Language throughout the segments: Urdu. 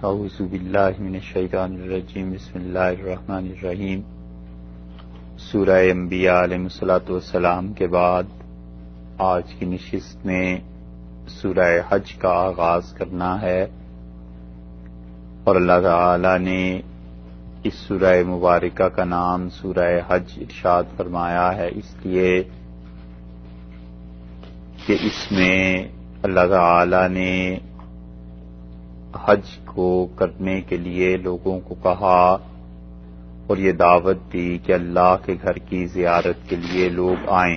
اعوذ باللہ من الشیطان الرجیم بسم اللہ الرحمن الرحیم۔ سورہ انبیاء علیہ الصلوۃ والسلام کے بعد آج کی نشست میں سورہ حج کا آغاز کرنا ہے، اور اللہ تعالی نے اس سورہ مبارکہ کا نام سورہ حج ارشاد فرمایا ہے اس لیے کہ اس میں اللہ تعالی نے حج کو کرنے کے لیے لوگوں کو کہا اور یہ دعوت دی کہ اللہ کے گھر کی زیارت کے لیے لوگ آئیں،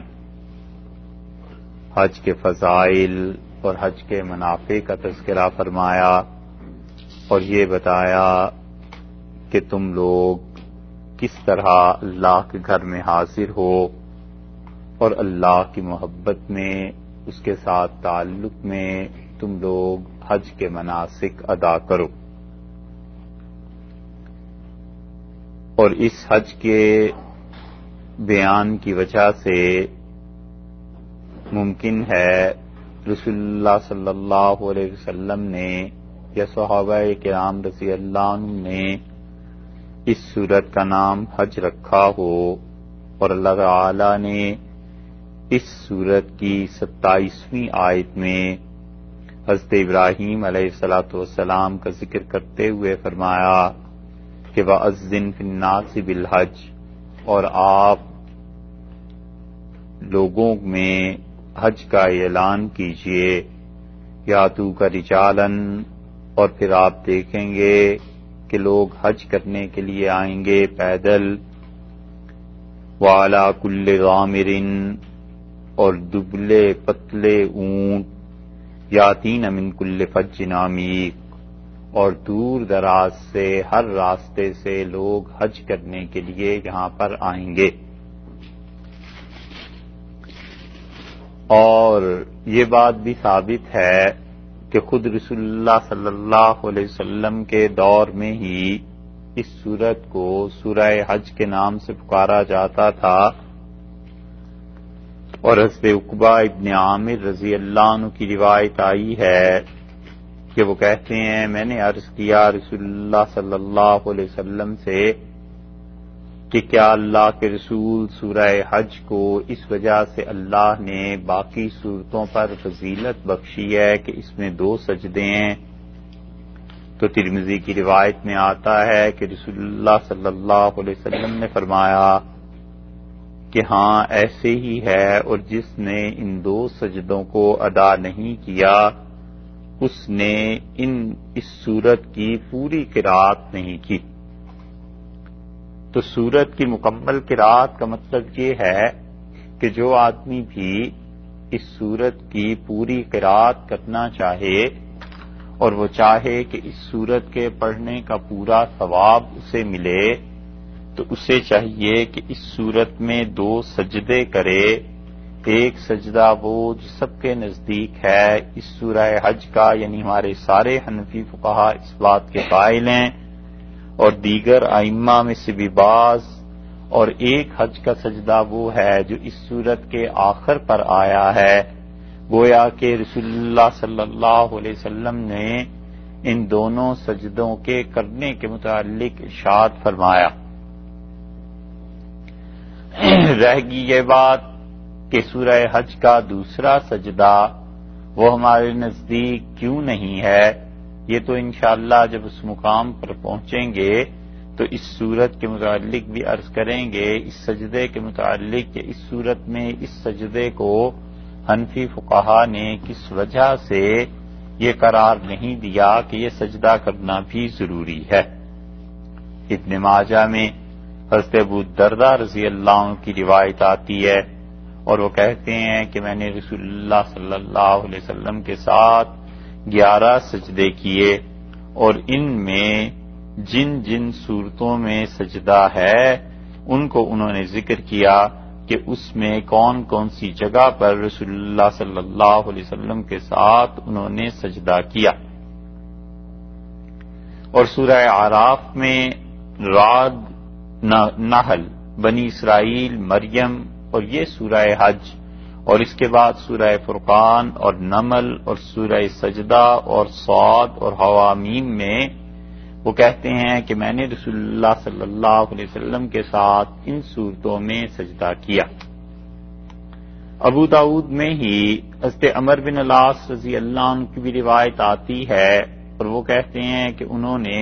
حج کے فضائل اور حج کے منافع کا تذکرہ فرمایا اور یہ بتایا کہ تم لوگ کس طرح اللہ کے گھر میں حاضر ہو اور اللہ کی محبت میں، اس کے ساتھ تعلق میں تم لوگ حج کے مناسک ادا کرو۔ اور اس حج کے بیان کی وجہ سے ممکن ہے رسول اللہ صلی اللہ علیہ وسلم نے یا صحابہ کرام رضی اللہ عنہ نے اس سورت کا نام حج رکھا ہو، اور اللہ تعالی نے اس سورت کی 27ویں آیت میں حضرت ابراہیم علیہ السلام کا ذکر کرتے ہوئے فرمایا کہ وَأَذِّن فِي النَّاسِ بِالْحَجِّ، اور آپ لوگوں میں حج کا اعلان کیجئے، یَأْتُوکَ رِجَالًا، اور پھر آپ دیکھیں گے کہ لوگ حج کرنے کے لیے آئیں گے پیدل، وَعَلَى كُلِّ ضَامِرٍ، اور دبلے پتلے اونٹ، یاتین من کل فج عمیق، اور دور دراز سے ہر راستے سے لوگ حج کرنے کے لیے یہاں پر آئیں گے۔ اور یہ بات بھی ثابت ہے کہ خود رسول اللہ صلی اللہ علیہ وسلم کے دور میں ہی اس سورت کو سورہ حج کے نام سے پکارا جاتا تھا، اور حضرت عقبہ ابن عامر رضی اللہ عنہ کی روایت آئی ہے کہ وہ کہتے ہیں میں نے عرض کیا رسول اللہ صلی اللہ علیہ وسلم سے کہ کیا اللہ کے رسول سورہ حج کو اس وجہ سے اللہ نے باقی سورتوں پر فضیلت بخشی ہے کہ اس میں 2 سجدے ہیں؟ تو ترمذی کی روایت میں آتا ہے کہ رسول اللہ صلی اللہ علیہ وسلم نے فرمایا کہ ہاں ایسے ہی ہے، اور جس نے ان 2 سجدوں کو ادا نہیں کیا اس نے اس سورت کی پوری قرات نہیں کی۔ تو سورت کی مکمل قرات کا مطلب یہ ہے کہ جو آدمی بھی اس سورت کی پوری قرات کرنا چاہے اور وہ چاہے کہ اس سورت کے پڑھنے کا پورا ثواب اسے ملے، تو اسے چاہیے کہ اس صورت میں 2 سجدے کرے۔ ایک سجدہ وہ جو سب کے نزدیک ہے اس سورہ حج کا، یعنی ہمارے سارے حنفی فقہا اس بات کے قائل ہیں، اور دیگر ائمہ میں سے بھی بعض، اور ایک حج کا سجدہ وہ ہے جو اس سورت کے آخر پر آیا ہے، گویا کہ رسول اللہ صلی اللہ علیہ وسلم نے ان دونوں سجدوں کے کرنے کے متعلق ارشاد فرمایا۔ رہ گئی یہ بات کہ سورہ حج کا دوسرا سجدہ وہ ہمارے نزدیک کیوں نہیں ہے، یہ تو انشاءاللہ جب اس مقام پر پہنچیں گے تو اس سورت کے متعلق بھی عرض کریں گے، اس سجدے کے متعلق کہ اس سورت میں اس سجدے کو حنفی فقہا نے کس وجہ سے یہ قرار نہیں دیا کہ یہ سجدہ کرنا بھی ضروری ہے۔ ابن ماجہ میں حضرت ابو الدرداء رضی اللہ عنہ کی روایت آتی ہے، اور وہ کہتے ہیں کہ میں نے رسول اللہ صلی اللہ علیہ وسلم کے ساتھ 11 سجدے کیے، اور ان میں جن جن صورتوں میں سجدہ ہے ان کو انہوں نے ذکر کیا کہ اس میں کون کون سی جگہ پر رسول اللہ صلی اللہ علیہ وسلم کے ساتھ انہوں نے سجدہ کیا۔ اور سورہ اعراف میں رعد، نحل، بنی اسرائیل، مریم، اور یہ سورہ حج، اور اس کے بعد سورہ فرقان اور نمل اور سورہ سجدہ اور صاد اور حوامیم میں وہ کہتے ہیں کہ میں نے رسول اللہ صلی اللہ علیہ وسلم کے ساتھ ان صورتوں میں سجدہ کیا۔ ابو داؤد میں ہی حضرت عمر بن العاص رضی اللہ عنہ کی بھی روایت آتی ہے، اور وہ کہتے ہیں کہ انہوں نے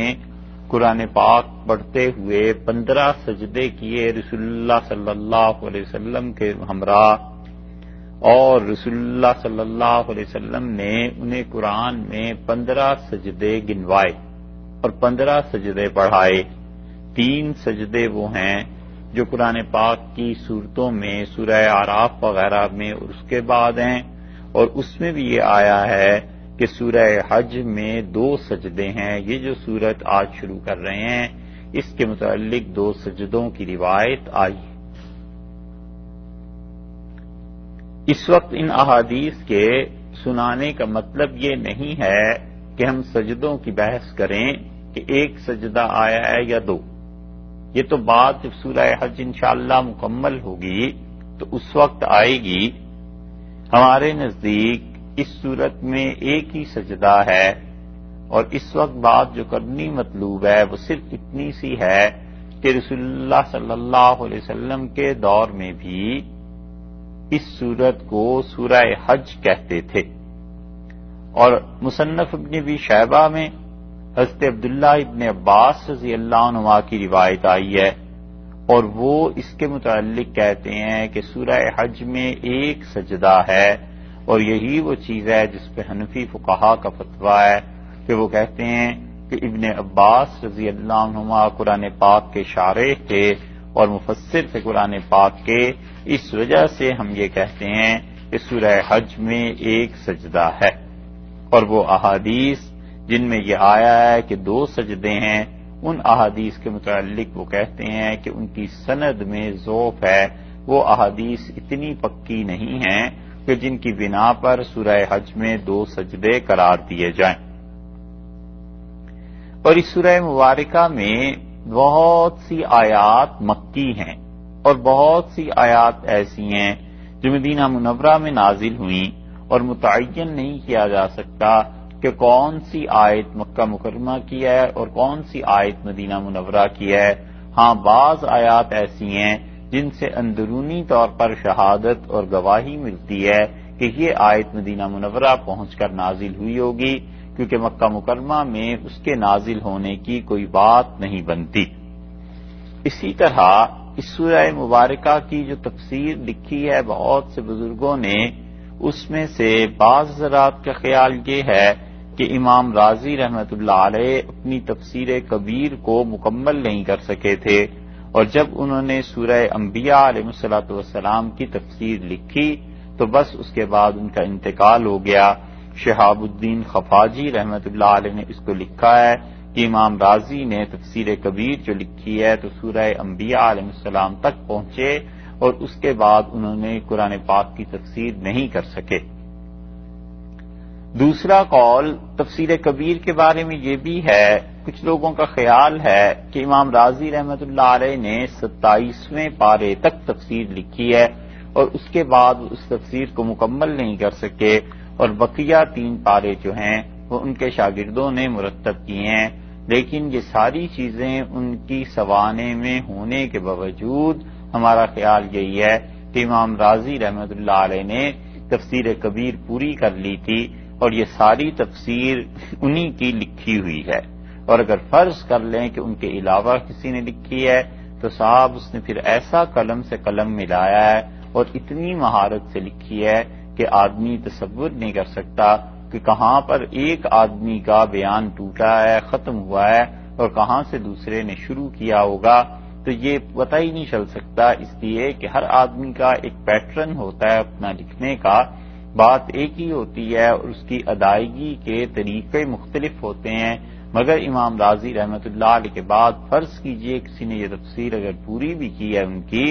قرآن پاک پڑھتے ہوئے 15 سجدے کیے رسول اللہ صلی اللہ علیہ وسلم کے ہمراہ، اور رسول اللہ صلی اللہ علیہ وسلم نے انہیں قرآن میں 15 سجدے گنوائے اور 15 سجدے پڑھائے۔ 3 سجدے وہ ہیں جو قرآن پاک کی صورتوں میں سورہ اعراف وغیرہ میں اور اس کے بعد ہیں، اور اس میں بھی یہ آیا ہے کہ سورہ حج میں 2 سجدے ہیں۔ یہ جو سورت آج شروع کر رہے ہیں اس کے متعلق 2 سجدوں کی روایت آئی۔ اس وقت ان احادیث کے سنانے کا مطلب یہ نہیں ہے کہ ہم سجدوں کی بحث کریں کہ 1 سجدہ آیا ہے یا 2۔ یہ تو بات جب سورہ حج انشاءاللہ مکمل ہوگی تو اس وقت آئے گی۔ ہمارے نزدیک اس صورت میں 1 ہی سجدہ ہے، اور اس وقت بات جو کرنی مطلوب ہے وہ صرف اتنی سی ہے کہ رسول اللہ صلی اللہ علیہ وسلم کے دور میں بھی اس صورت کو سورہ حج کہتے تھے، اور مصنف ابن ابی شیبہ میں حضرت عبداللہ ابن عباس رضی اللہ عنہ کی روایت آئی ہے، اور وہ اس کے متعلق کہتے ہیں کہ سورہ حج میں 1 سجدہ ہے، اور یہی وہ چیز ہے جس پہ حنفی فقہا کا فتویٰ ہے کہ وہ کہتے ہیں کہ ابن عباس رضی اللہ عنہما قرآن پاک کے شارح تھے اور مفسر تھے قرآن پاک کے، اس وجہ سے ہم یہ کہتے ہیں کہ سورہ حج میں 1 سجدہ ہے۔ اور وہ احادیث جن میں یہ آیا ہے کہ 2 سجدے ہیں، ان احادیث کے متعلق وہ کہتے ہیں کہ ان کی سند میں ضعف ہے، وہ احادیث اتنی پکی نہیں ہیں کہ جن کی بنا پر سورہ حج میں 2 سجدے قرار دیے جائیں۔ اور اس سورہ مبارکہ میں بہت سی آیات مکی ہیں، اور بہت سی آیات ایسی ہیں جو مدینہ منورہ میں نازل ہوئیں، اور متعین نہیں کیا جا سکتا کہ کون سی آیت مکہ مکرمہ کی ہے اور کون سی آیت مدینہ منورہ کی ہے۔ ہاں، بعض آیات ایسی ہیں جن سے اندرونی طور پر شہادت اور گواہی ملتی ہے کہ یہ آیت مدینہ منورہ پہنچ کر نازل ہوئی ہوگی، کیونکہ مکہ مکرمہ میں اس کے نازل ہونے کی کوئی بات نہیں بنتی۔ اسی طرح اس سورہ مبارکہ کی جو تفسیر لکھی ہے بہت سے بزرگوں نے، اس میں سے بعض حضرات کا خیال یہ ہے کہ امام رازی رحمۃ اللہ علیہ اپنی تفسیر کبیر کو مکمل نہیں کر سکے تھے، اور جب انہوں نے سورہ انبیاء علیہ الصلوۃ والسلام کی تفسیر لکھی تو بس اس کے بعد ان کا انتقال ہو گیا۔ شہاب الدین خفاجی رحمۃ اللہ علیہ نے اس کو لکھا ہے کہ امام رازی نے تفسیر کبیر جو لکھی ہے تو سورہ انبیاء علیہ السلام تک پہنچے، اور اس کے بعد انہوں نے قرآن پاک کی تفسیر نہیں کر سکے۔ دوسرا قول تفسیر کبیر کے بارے میں یہ بھی ہے، کچھ لوگوں کا خیال ہے کہ امام رازی رحمۃ اللہ علیہ نے 27ویں پارے تک تفسیر لکھی ہے، اور اس کے بعد اس تفسیر کو مکمل نہیں کر سکے، اور بقیہ 3 پارے جو ہیں وہ ان کے شاگردوں نے مرتب کیے ہیں۔ لیکن یہ ساری چیزیں ان کی سوانے میں ہونے کے باوجود ہمارا خیال یہی ہے کہ امام رازی رحمۃ اللہ علیہ نے تفسیر کبیر پوری کر لی تھی، اور یہ ساری تفسیر انہی کی لکھی ہوئی ہے، اور اگر فرض کر لیں کہ ان کے علاوہ کسی نے لکھی ہے تو صاحب اس نے پھر ایسا قلم سے قلم ملایا ہے اور اتنی مہارت سے لکھی ہے کہ آدمی تصور نہیں کر سکتا کہ کہاں پر ایک آدمی کا بیان ٹوٹا ہے، ختم ہوا ہے، اور کہاں سے دوسرے نے شروع کیا ہوگا، تو یہ پتہ ہی نہیں چل سکتا، اس لیے کہ ہر آدمی کا ایک پیٹرن ہوتا ہے اپنا لکھنے کا، بات ایک ہی ہوتی ہے اور اس کی ادائیگی کے طریقے مختلف ہوتے ہیں۔ مگر امام رازی رحمۃ اللہ علیہ کے بعد فرض کیجئے کسی نے یہ تفسیر اگر پوری بھی کی ہے ان کی،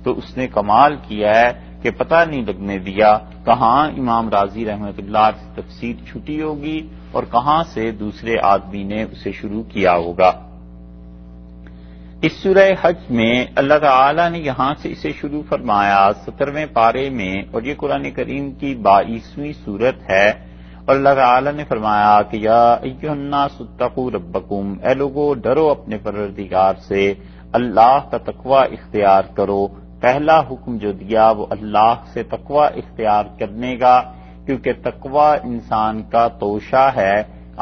تو اس نے کمال کیا ہے کہ پتہ نہیں لگنے دیا کہاں امام رازی رحمۃ اللہ سے تفسیر چھٹی ہوگی اور کہاں سے دوسرے آدمی نے اسے شروع کیا ہوگا۔ اس سورہ حج میں اللہ تعالی نے یہاں سے اسے شروع فرمایا 17ویں پارے میں، اور یہ قرآن کریم کی 22ویں سورت ہے، اور اللہ تعالی نے فرمایا کہ یا ایھا الناس اتقوا ربکم، اے لوگو ڈرو اپنے پروردگار سے، اللہ کا تقوی اختیار کرو۔ پہلا حکم جو دیا وہ اللہ سے تقوی اختیار کرنے کا، کیونکہ تقوی انسان کا توشہ ہے،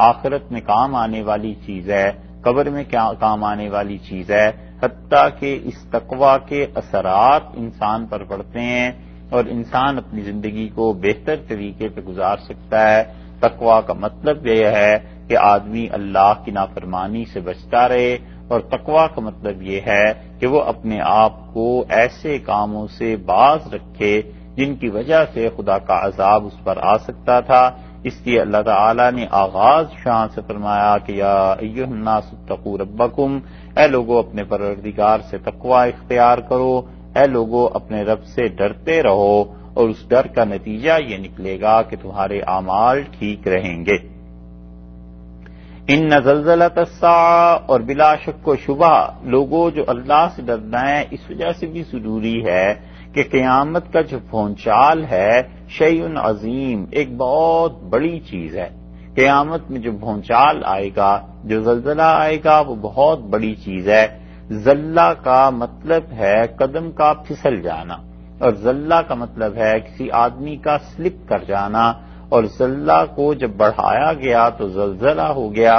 آخرت میں کام آنے والی چیز ہے، قبر میں کام آنے والی چیز ہے، حتیٰ کہ اس تقوی کے اثرات انسان پر پڑتے ہیں اور انسان اپنی زندگی کو بہتر طریقے پہ گزار سکتا ہے۔ تقوی کا مطلب یہ ہے کہ آدمی اللہ کی نافرمانی سے بچتا رہے، اور تقوی کا مطلب یہ ہے کہ وہ اپنے آپ کو ایسے کاموں سے باز رکھے جن کی وجہ سے خدا کا عذاب اس پر آ سکتا تھا۔ اس لیے اللہ تعالیٰ نے آغاز شان سے فرمایا کہ یا ایھا الناس اتقوا ربکم، اے لوگو اپنے پروردگار سے تقوی اختیار کرو، اے لوگو اپنے رب سے ڈرتے رہو، اور اس ڈر کا نتیجہ یہ نکلے گا کہ تمہارے اعمال ٹھیک رہیں گے۔ ان زلزلۃ الساعہ، اور بلا شک و شبہ لوگوں جو اللہ سے ڈرنا ہے اس وجہ سے بھی ضروری ہے کہ قیامت کا جو پھونچال ہے شیء عظیم، ایک بہت بڑی چیز ہے۔ قیامت میں جو پھونچال آئے گا، جو زلزلہ آئے گا، وہ بہت بڑی چیز ہے۔ زلہ کا مطلب ہے قدم کا پھسل جانا، اور زلہ کا مطلب ہے کسی آدمی کا سلپ کر جانا، اور زلہ کو جب بڑھایا گیا تو زلزلہ ہو گیا،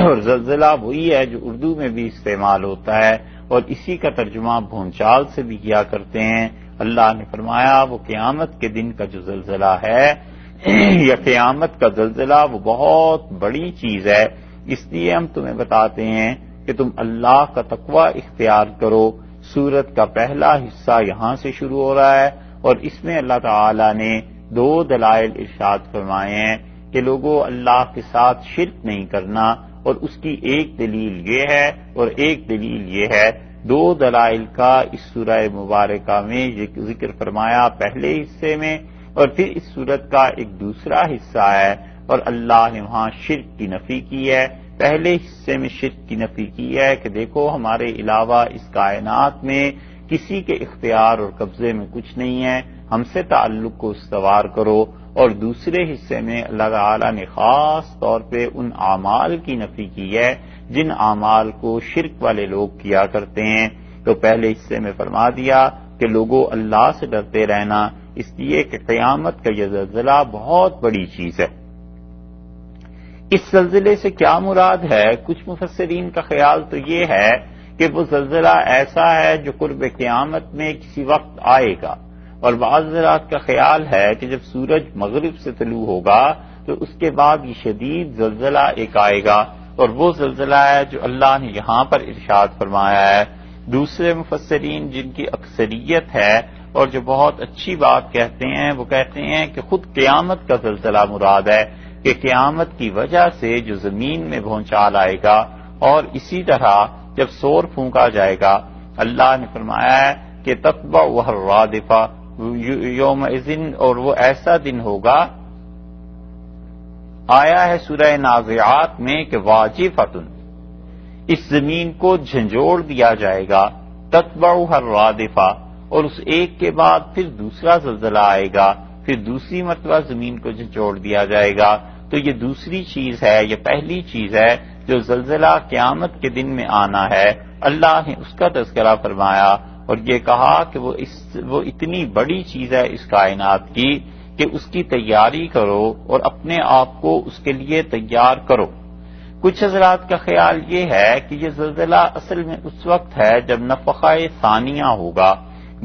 اور زلزلہ وہی ہے جو اردو میں بھی استعمال ہوتا ہے، اور اسی کا ترجمہ بھونچال سے بھی کیا کرتے ہیں۔ اللہ نے فرمایا وہ قیامت کے دن کا جو زلزلہ ہے یا قیامت کا زلزلہ وہ بہت بڑی چیز ہے، اس لیے ہم تمہیں بتاتے ہیں کہ تم اللہ کا تقوی اختیار کرو۔ سورت کا پہلا حصہ یہاں سے شروع ہو رہا ہے، اور اس میں اللہ تعالی نے 2 دلائل ارشاد فرمائے ہیں کہ لوگوں اللہ کے ساتھ شرک نہیں کرنا، اور اس کی ایک دلیل یہ ہے اور ایک دلیل یہ ہے۔ 2 دلائل کا اس سورہ مبارکہ میں ذکر فرمایا پہلے حصے میں، اور پھر اس سورت کا ایک دوسرا حصہ ہے، اور اللہ نے وہاں شرک کی نفی کی ہے۔ پہلے حصے میں شرک کی نفی کی ہے کہ دیکھو ہمارے علاوہ اس کائنات میں کسی کے اختیار اور قبضے میں کچھ نہیں ہے، ہم سے تعلق کو استوار کرو، اور دوسرے حصے میں اللہ تعالی نے خاص طور پہ ان اعمال کی نفی کی ہے جن اعمال کو شرک والے لوگ کیا کرتے ہیں۔ تو پہلے حصے میں فرما دیا کہ لوگوں اللہ سے ڈرتے رہنا، اس لیے کہ قیامت کا یہ زلزلہ بہت بڑی چیز ہے۔ اس زلزلے سے کیا مراد ہے؟ کچھ مفسرین کا خیال تو یہ ہے کہ وہ زلزلہ ایسا ہے جو قرب قیامت میں کسی وقت آئے گا، اور بعض حضرات کا خیال ہے کہ جب سورج مغرب سے طلوع ہوگا تو اس کے بعد یہ شدید زلزلہ ایک آئے گا، اور وہ زلزلہ ہے جو اللہ نے یہاں پر ارشاد فرمایا ہے۔ دوسرے مفسرین جن کی اکثریت ہے اور جو بہت اچھی بات کہتے ہیں، وہ کہتے ہیں کہ خود قیامت کا زلزلہ مراد ہے، کہ قیامت کی وجہ سے جو زمین میں بھونچال آئے گا، اور اسی طرح جب سور پھونکا جائے گا، اللہ نے فرمایا ہے کہ تتبعها الرادفہ یومئذ، اور وہ ایسا دن ہوگا، آیا ہے سورہ نازعات میں کہ واجفۃ، اس زمین کو جھنجھوڑ دیا جائے گا، تتبعها الرادفہ، اور اس ایک کے بعد پھر دوسرا زلزلہ آئے گا، پھر دوسری مرتبہ زمین کو جھنجھوڑ دیا جائے گا۔ تو یہ دوسری چیز ہے، یہ پہلی چیز ہے جو زلزلہ قیامت کے دن میں آنا ہے، اللہ نے اس کا تذکرہ فرمایا، اور یہ کہا کہ وہ اتنی بڑی چیز ہے اس کائنات کی کہ اس کی تیاری کرو اور اپنے آپ کو اس کے لیے تیار کرو۔ کچھ حضرات کا خیال یہ ہے کہ یہ زلزلہ اصل میں اس وقت ہے جب نفخہ ثانیہ ہوگا،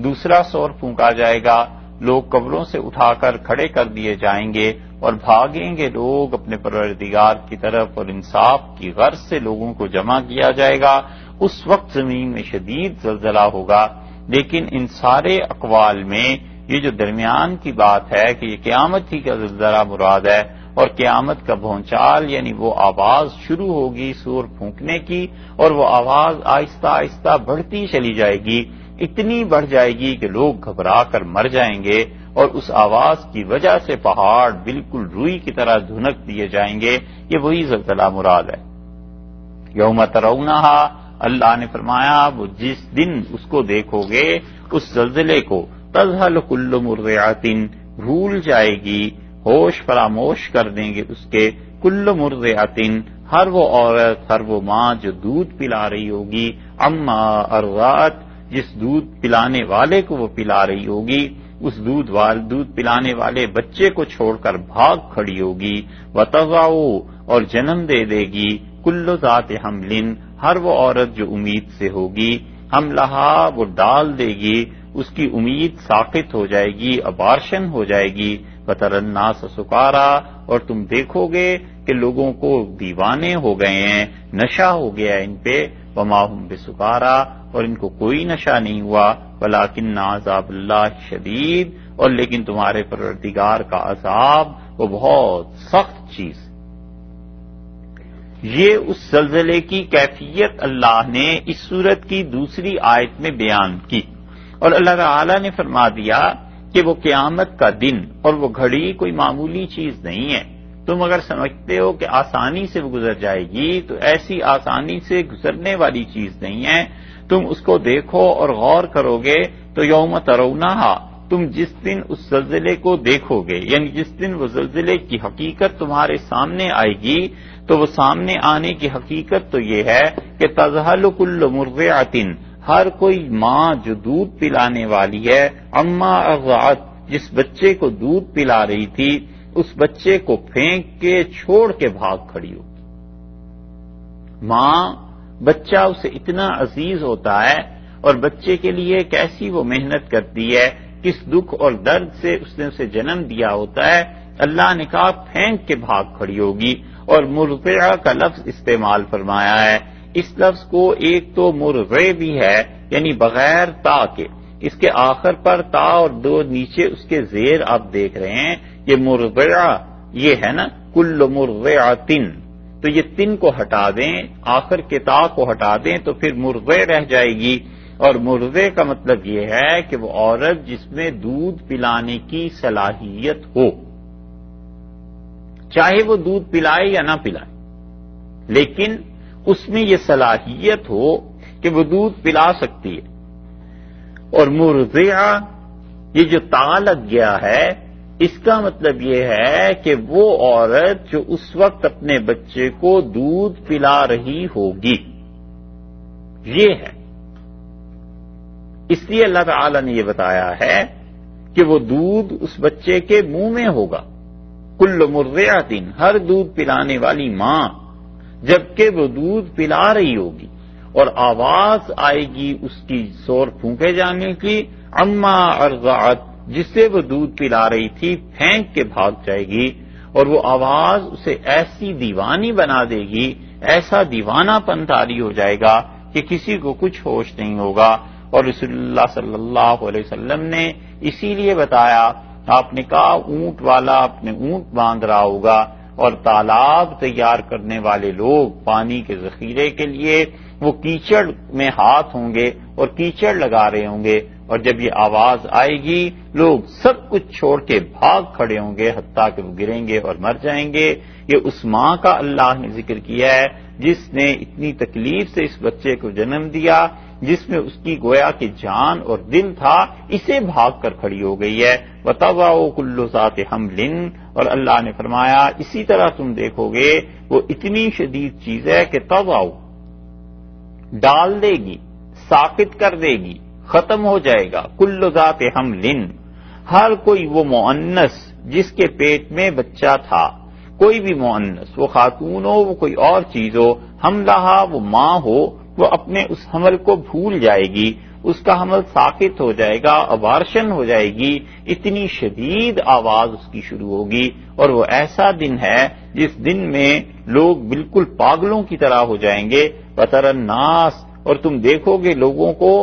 دوسرا سور پھونکا جائے گا، لوگ قبروں سے اٹھا کر کھڑے کر دیے جائیں گے، اور بھاگیں گے لوگ اپنے پروردگار کی طرف، اور انصاف کی غرض سے لوگوں کو جمع کیا جائے گا۔ اس وقت زمین میں شدید زلزلہ ہوگا۔ لیکن ان سارے اقوال میں یہ جو درمیان کی بات ہے کہ یہ قیامت ہی کا زلزلہ مراد ہے، اور قیامت کا بھونچال یعنی وہ آواز شروع ہوگی سور پھونکنے کی، اور وہ آواز آہستہ آہستہ بڑھتی چلی جائے گی، اتنی بڑھ جائے گی کہ لوگ گھبرا کر مر جائیں گے، اور اس آواز کی وجہ سے پہاڑ بالکل روئی کی طرح دھنک دیے جائیں گے۔ یہ وہی زلزلہ مراد ہے۔ یوم ترونہا، اللہ نے فرمایا وہ جس دن اس کو دیکھو گے، اس زلزلے کو، تذہل کل مرضعۃ، بھول جائے گی ہوش فراموش کر دیں گے اس کے، کل مرضعۃ، ہر وہ عورت، ہر وہ ماں جو دودھ پلا رہی ہوگی، اما ارضعت، جس دودھ پلانے والے کو وہ پلا رہی ہوگی، اس دودھ پلانے والے بچے کو چھوڑ کر بھاگ کھڑی ہوگی، وتضع، اور جنم دے دے گی، کل ذات حمل، ہر وہ عورت جو امید سے ہوگی، حملہا، وہ ڈال دے گی، اس کی امید ساقط ہو جائے گی، ابارشن ہو جائے گی، وتری الناس سکارا، اور تم دیکھو گے کہ لوگوں کو دیوانے ہو گئے ہیں، نشہ ہو گیا ان پہ، وما ہم بسکارا، اور ان کو کوئی نشہ نہیں ہوا، ولکن عذاب اللہ شدید، اور لیکن تمہارے پروردگار کا عذاب وہ بہت سخت چیز۔ یہ اس زلزلے کی کیفیت اللہ نے اس سورت کی دوسری آیت میں بیان کی، اور اللہ تعالی نے فرما دیا کہ وہ قیامت کا دن اور وہ گھڑی کوئی معمولی چیز نہیں ہے۔ تم اگر سمجھتے ہو کہ آسانی سے وہ گزر جائے گی تو ایسی آسانی سے گزرنے والی چیز نہیں ہے۔ تم اس کو دیکھو اور غور کرو گے تو یوم ترونہا، تم جس دن اس زلزلے کو دیکھو گے، یعنی جس دن وہ زلزلے کی حقیقت تمہارے سامنے آئے گی، تو وہ سامنے آنے کی حقیقت تو یہ ہے کہ تذہل کل مرضعۃ، ہر کوئی ماں جو دودھ پلانے والی ہے، اما ارضعت، جس بچے کو دودھ پلا رہی تھی، اس بچے کو پھینک کے چھوڑ کے بھاگ کھڑی ہوگی۔ ماں، بچہ اسے اتنا عزیز ہوتا ہے، اور بچے کے لیے کیسی وہ محنت کرتی ہے، کس دکھ اور درد سے اس نے اسے جنم دیا ہوتا ہے، اللہ نے کہا پھینک کے بھاگ کھڑی ہوگی۔ اور مرضعہ کا لفظ استعمال فرمایا ہے، اس لفظ کو ایک تو مرضع بھی ہے، یعنی بغیر تا کے، اس کے آخر پر تا اور دو نیچے اس کے زیر آپ دیکھ رہے ہیں، یہ مرضعہ، یہ ہے نا کل مرضعۃ، تو یہ تن کو ہٹا دیں، آخر کے تا کو ہٹا دیں تو پھر مرضع رہ جائے گی، اور مرضع کا مطلب یہ ہے کہ وہ عورت جس میں دودھ پلانے کی صلاحیت ہو، چاہے وہ دودھ پلائے یا نہ پلائے، لیکن اس میں یہ صلاحیت ہو کہ وہ دودھ پلا سکتی ہے۔ اور مرضعہ، یہ جو تا لگ گیا ہے، اس کا مطلب یہ ہے کہ وہ عورت جو اس وقت اپنے بچے کو دودھ پلا رہی ہوگی، یہ ہے۔ اس لیے اللہ تعالی نے یہ بتایا ہے کہ وہ دودھ اس بچے کے منہ میں ہوگا، کل مرضعۃ، ہر دودھ پلانے والی ماں جبکہ وہ دودھ پلا رہی ہوگی، اور آواز آئے گی اس کی زور پھونکے جانے کی، اما ارضعت، جس سے وہ دودھ پلا رہی تھی پھینک کے بھاگ جائے گی، اور وہ آواز اسے ایسی دیوانی بنا دے گی، ایسا دیوانہ پن طاری ہو جائے گا کہ کسی کو کچھ ہوش نہیں ہوگا۔ اور رسول اللہ صلی اللہ علیہ وسلم نے اسی لیے بتایا، آپ نے کہا اونٹ والا اپنے اونٹ باندھ رہا ہوگا، اور تالاب تیار کرنے والے لوگ پانی کے ذخیرے کے لیے وہ کیچڑ میں ہاتھ ہوں گے اور کیچڑ لگا رہے ہوں گے، اور جب یہ آواز آئے گی لوگ سب کچھ چھوڑ کے بھاگ کھڑے ہوں گے حتیٰ کہ وہ گریں گے اور مر جائیں گے۔ یہ اس ماں کا اللہ نے ذکر کیا ہے جس نے اتنی تکلیف سے اس بچے کو جنم دیا، جس میں اس کی گویا کہ جان اور دل تھا، اسے بھاگ کر کھڑی ہو گئی ہے۔ وتضع کل ذات حمل، اور اللہ نے فرمایا اسی طرح تم دیکھو گے وہ اتنی شدید چیز ہے کہ تضع، ڈال دے گی، ساقط کر دے گی، ختم ہو جائے گا، کل ذات حمل، ہر کوئی وہ مؤنث جس کے پیٹ میں بچہ تھا، کوئی بھی مؤنث، وہ خاتون ہو وہ کوئی اور چیز ہو، حملہا وہ ماں ہو، وہ اپنے اس حمل کو بھول جائے گی، اس کا حمل ساقط ہو جائے گا، ابارشن ہو جائے گی، اتنی شدید آواز اس کی شروع ہوگی، اور وہ ایسا دن ہے جس دن میں لوگ بالکل پاگلوں کی طرح ہو جائیں گے، وتری الناس، اور تم دیکھو گے لوگوں کو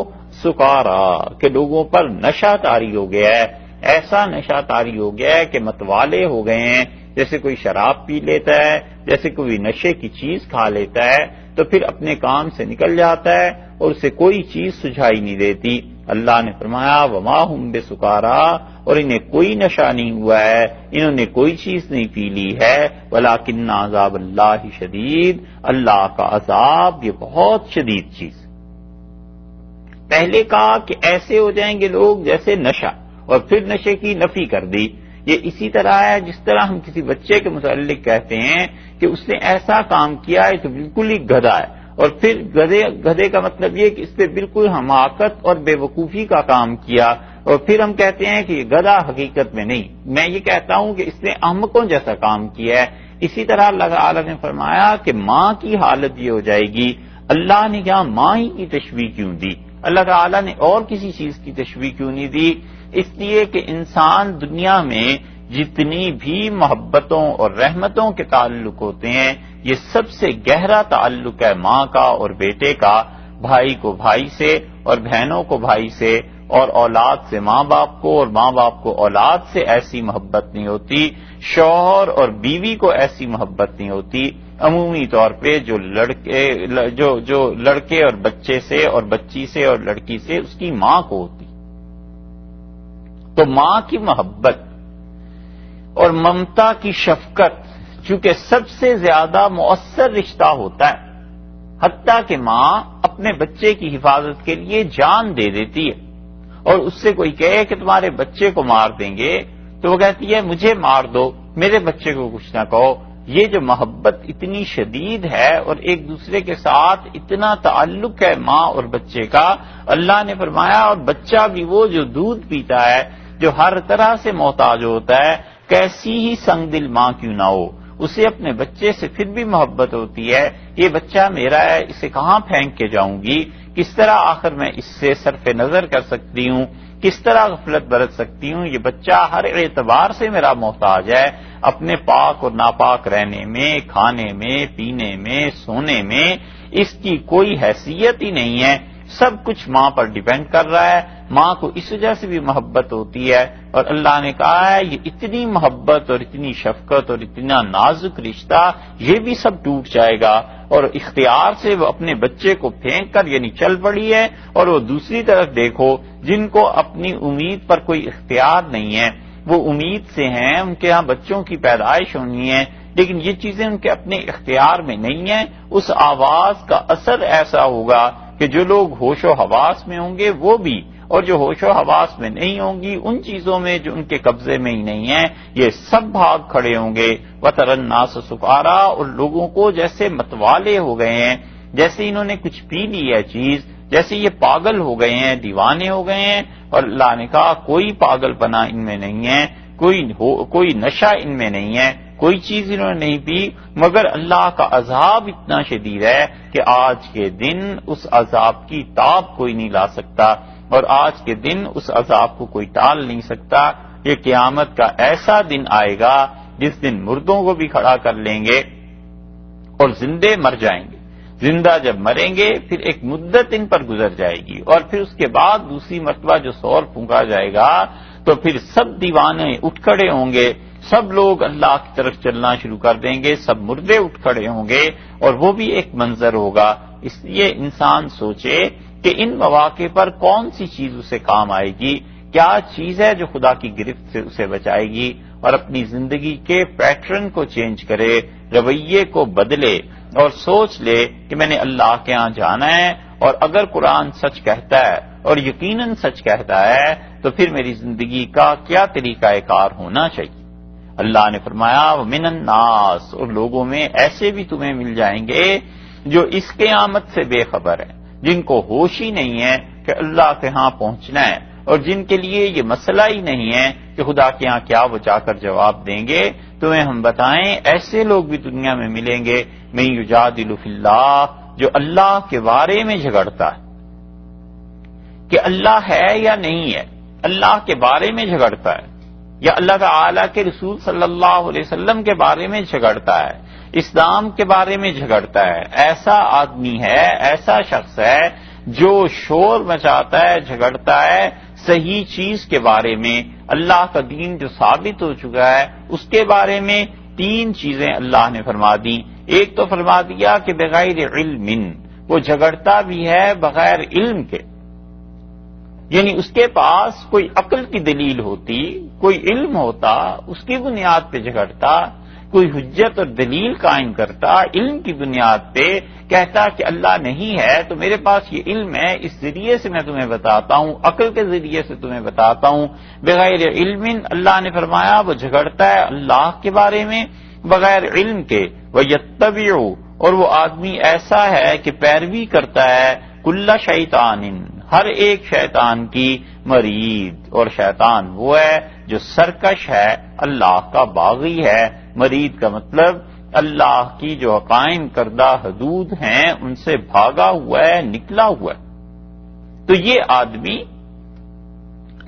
سکارا، کہ لوگوں پر نشہ طاری ہو گیا ہے، ایسا نشہ طاری ہو گیا ہے کہ متوالے ہو گئے ہیں، جیسے کوئی شراب پی لیتا ہے، جیسے کوئی نشے کی چیز کھا لیتا ہے تو پھر اپنے کام سے نکل جاتا ہے اور اسے کوئی چیز سجھائی نہیں دیتی۔ اللہ نے فرمایا وما ہم بسکارا، اور انہیں کوئی نشہ نہیں ہوا ہے، انہوں نے کوئی چیز نہیں پی لی ہے، ولکن عذاب اللہ شدید، اللہ کا عذاب یہ بہت شدید چیز۔ پہلے کہا کہ ایسے ہو جائیں گے لوگ جیسے نشہ، اور پھر نشے کی نفی کر دی، یہ اسی طرح ہے جس طرح ہم کسی بچے کے متعلق کہتے ہیں کہ اس نے ایسا کام کیا ہے تو بالکل ہی گدھا ہے، اور پھر گدھے کا مطلب یہ کہ اس نے بالکل حماقت اور بے وقوفی کا کام کیا، اور پھر ہم کہتے ہیں کہ یہ گدھا حقیقت میں نہیں، میں یہ کہتا ہوں کہ اس نے احمقوں جیسا کام کیا ہے۔ اسی طرح اللہ تعالی نے فرمایا کہ ماں کی حالت یہ ہو جائے گی، اللہ نے یہاں ماں ہی کی تشبیہ کیوں دی؟ اللہ تعالیٰ نے اور کسی چیز کی تشبیہ کیوں نہیں دی؟ اس لیے کہ انسان دنیا میں جتنی بھی محبتوں اور رحمتوں کے تعلق ہوتے ہیں، یہ سب سے گہرا تعلق ہے ماں کا اور بیٹے کا، بھائی کو بھائی سے اور بہنوں کو بھائی سے، اور اولاد سے ماں باپ کو اور ماں باپ کو اولاد سے ایسی محبت نہیں ہوتی، شوہر اور بیوی کو ایسی محبت نہیں ہوتی، عمومی طور پہ جو لڑکے اور بچے سے اور بچی سے اور لڑکی سے اس کی ماں کو ہوتی۔ تو ماں کی محبت اور ممتا کی شفقت چونکہ سب سے زیادہ مؤثر رشتہ ہوتا ہے، حتیٰ کہ ماں اپنے بچے کی حفاظت کے لیے جان دے دیتی ہے، اور اس سے کوئی کہے کہ تمہارے بچے کو مار دیں گے تو وہ کہتی ہے مجھے مار دو، میرے بچے کو کچھ نہ کہو۔ یہ جو محبت اتنی شدید ہے اور ایک دوسرے کے ساتھ اتنا تعلق ہے ماں اور بچے کا، اللہ نے فرمایا اور بچہ بھی وہ جو دودھ پیتا ہے، جو ہر طرح سے محتاج ہوتا ہے، کیسی ہی سنگ دل ماں کیوں نہ ہو، اسے اپنے بچے سے پھر بھی محبت ہوتی ہے۔ یہ بچہ میرا ہے، اسے کہاں پھینک کے جاؤں گی، کس طرح آخر میں اس سے صرف نظر کر سکتی ہوں، کس طرح غفلت برت سکتی ہوں، یہ بچہ ہر اعتبار سے میرا محتاج ہے، اپنے پاک اور ناپاک رہنے میں، کھانے میں، پینے میں، سونے میں اس کی کوئی حیثیت ہی نہیں ہے، سب کچھ ماں پر ڈیپینڈ کر رہا ہے۔ ماں کو اس وجہ سے بھی محبت ہوتی ہے، اور اللہ نے کہا ہے یہ اتنی محبت اور اتنی شفقت اور اتنا نازک رشتہ یہ بھی سب ٹوٹ جائے گا، اور اختیار سے وہ اپنے بچے کو پھینک کر یعنی چل پڑی ہے، اور وہ دوسری طرف دیکھو جن کو اپنی امید پر کوئی اختیار نہیں ہے، وہ امید سے ہیں، ان کے ہاں بچوں کی پیدائش ہونی ہے، لیکن یہ چیزیں ان کے اپنے اختیار میں نہیں ہیں، اس آواز کا اثر ایسا ہوگا کہ جو لوگ ہوش و حواس میں ہوں گے وہ بھی، اور جو ہوش و حواس میں نہیں ہوں گی ان چیزوں میں جو ان کے قبضے میں ہی نہیں ہیں، یہ سب بھاگ کھڑے ہوں گے۔ وَتَرَى النَّاسَ سُكَارَىٰ، اور لوگوں کو جیسے متوالے ہو گئے ہیں، جیسے انہوں نے کچھ پی لی ہے چیز، جیسے یہ پاگل ہو گئے ہیں، دیوانے ہو گئے ہیں، اور اللہ نے کہا کوئی پاگل پنا ان میں نہیں ہے، کوئی نشہ ان میں نہیں ہے، کوئی چیز انہوں نے نہیں پی، مگر اللہ کا عذاب اتنا شدید ہے کہ آج کے دن اس عذاب کی تاب کوئی نہیں لا سکتا، اور آج کے دن اس عذاب کو کوئی ٹال نہیں سکتا۔ یہ قیامت کا ایسا دن آئے گا جس دن مردوں کو بھی کھڑا کر لیں گے اور زندے مر جائیں گے، زندہ جب مریں گے پھر ایک مدت ان پر گزر جائے گی، اور پھر اس کے بعد دوسری مرتبہ جو سور پھونکا جائے گا تو پھر سب دیوانے اٹھ کھڑے ہوں گے، سب لوگ اللہ کی طرف چلنا شروع کر دیں گے، سب مردے اٹھ کھڑے ہوں گے، اور وہ بھی ایک منظر ہوگا۔ اس لیے انسان سوچے کہ ان مواقع پر کون سی چیز اسے کام آئے گی، کیا چیز ہے جو خدا کی گرفت سے اسے بچائے گی، اور اپنی زندگی کے پیٹرن کو چینج کرے، رویے کو بدلے، اور سوچ لے کہ میں نے اللہ کے ہاں جانا ہے، اور اگر قرآن سچ کہتا ہے اور یقیناً سچ کہتا ہے تو پھر میری زندگی کا کیا طریقہ کار ہونا چاہیے۔ اللہ نے فرمایا وَمِنَ النَّاسِ، اور لوگوں میں ایسے بھی تمہیں مل جائیں گے جو اس قیامت سے بے خبر ہیں، جن کو ہوش ہی نہیں ہے کہ اللہ کے ہاں پہنچنا ہے، اور جن کے لیے یہ مسئلہ ہی نہیں ہے کہ خدا کے ہاں کیا وہ جا کر جواب دیں گے۔ تمہیں ہم بتائیں ایسے لوگ بھی دنیا میں ملیں گے مَن یُجَادِلُ فِی اللہ، جو اللہ کے بارے میں جھگڑتا ہے کہ اللہ ہے یا نہیں ہے، اللہ کے بارے میں جھگڑتا ہے، یا اللہ تعالی کے رسول صلی اللہ علیہ وسلم کے بارے میں جھگڑتا ہے، اسلام کے بارے میں جھگڑتا ہے۔ ایسا آدمی ہے، ایسا شخص ہے جو شور مچاتا ہے، جھگڑتا ہے صحیح چیز کے بارے میں، اللہ کا دین جو ثابت ہو چکا ہے اس کے بارے میں۔ تین چیزیں اللہ نے فرما دی، ایک تو فرما دیا کہ بغیر علم، وہ جھگڑتا بھی ہے بغیر علم کے، یعنی اس کے پاس کوئی عقل کی دلیل ہوتی، کوئی علم ہوتا، اس کی بنیاد پہ جھگڑتا، کوئی حجت اور دلیل قائم کرتا علم کی بنیاد پہ، کہتا کہ اللہ نہیں ہے تو میرے پاس یہ علم ہے، اس ذریعے سے میں تمہیں بتاتا ہوں، عقل کے ذریعے سے تمہیں بتاتا ہوں، بغیر علم اللہ نے فرمایا وہ جھگڑتا ہے اللہ کے بارے میں بغیر علم کے، وَيَتَّبِعُ اور وہ آدمی ایسا ہے کہ پیروی کرتا ہے کل شیطان ہر ایک شیطان کی، مرید اور شیطان وہ ہے جو سرکش ہے، اللہ کا باغی ہے، مرید کا مطلب اللہ کی جو قائم کردہ حدود ہیں ان سے بھاگا ہوا ہے، نکلا ہوا ہے۔ تو یہ آدمی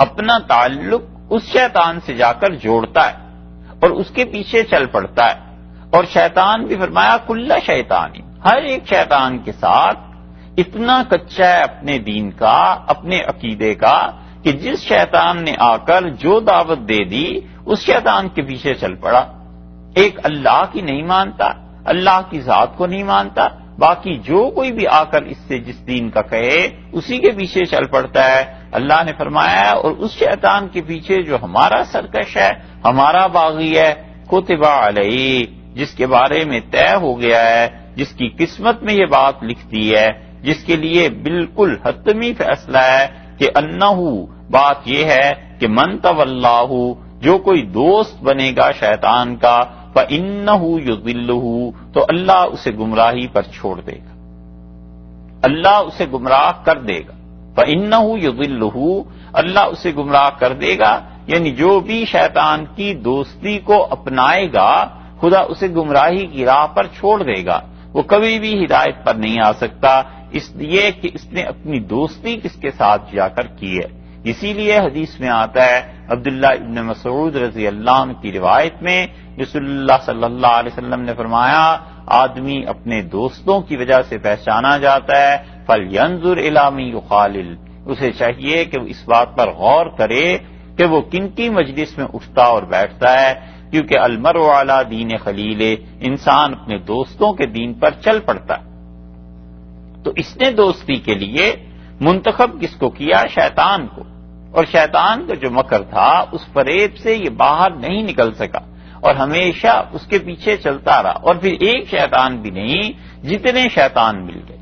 اپنا تعلق اس شیطان سے جا کر جوڑتا ہے اور اس کے پیچھے چل پڑتا ہے، اور شیطان بھی فرمایا کل شیطان ہر ایک شیطان کے ساتھ اتنا کچا ہے اپنے دین کا، اپنے عقیدے کا، کہ جس شیطان نے آ کر جو دعوت دے دی اس شیطان کے پیچھے چل پڑا۔ ایک اللہ کی نہیں مانتا، اللہ کی ذات کو نہیں مانتا، باقی جو کوئی بھی آ کر اس سے جس دین کا کہے اسی کے پیچھے چل پڑتا ہے۔ اللہ نے فرمایا اور اس شیطان کے پیچھے جو ہمارا سرکش ہے، ہمارا باغی ہے، کتب علیہ جس کے بارے میں طے ہو گیا ہے، جس کی قسمت میں یہ بات لکھ دی ہے، جس کے لیے بالکل حتمی فیصلہ ہے کہ انہو بات یہ ہے کہ من تولاہ جو کوئی دوست بنے گا شیطان کا فإنہ یضلہ تو اللہ اسے گمراہی پر چھوڑ دے گا، اللہ اسے گمراہ کر دے گا، فإنہ یضلہ اللہ اسے گمراہ کر دے گا، یعنی جو بھی شیطان کی دوستی کو اپنائے گا خدا اسے گمراہی کی راہ پر چھوڑ دے گا، وہ کبھی بھی ہدایت پر نہیں آ سکتا، اس لیے کہ اس نے اپنی دوستی کس کے ساتھ جا کر کی ہے۔ اسی لیے حدیث میں آتا ہے عبداللہ ابن مسعود رضی اللہ عنہ کی روایت میں رسول اللہ صلی اللہ علیہ وسلم نے فرمایا آدمی اپنے دوستوں کی وجہ سے پہچانا جاتا ہے، فَلْيَنْظُرْ إِلَىٰ مَن يُخَالِلُ اسے چاہیے کہ وہ اس بات پر غور کرے کہ وہ کن کی مجلس میں اٹھتا اور بیٹھتا ہے، کیونکہ المرء علی دین خلیل انسان اپنے دوستوں کے دین پر چل پڑتا ہے۔ تو اس نے دوستی کے لیے منتخب کس کو کیا؟ شیطان کو، اور شیطان کا جو مکر تھا اس فریب سے یہ باہر نہیں نکل سکا اور ہمیشہ اس کے پیچھے چلتا رہا، اور پھر ایک شیطان بھی نہیں جتنے شیطان مل گئے۔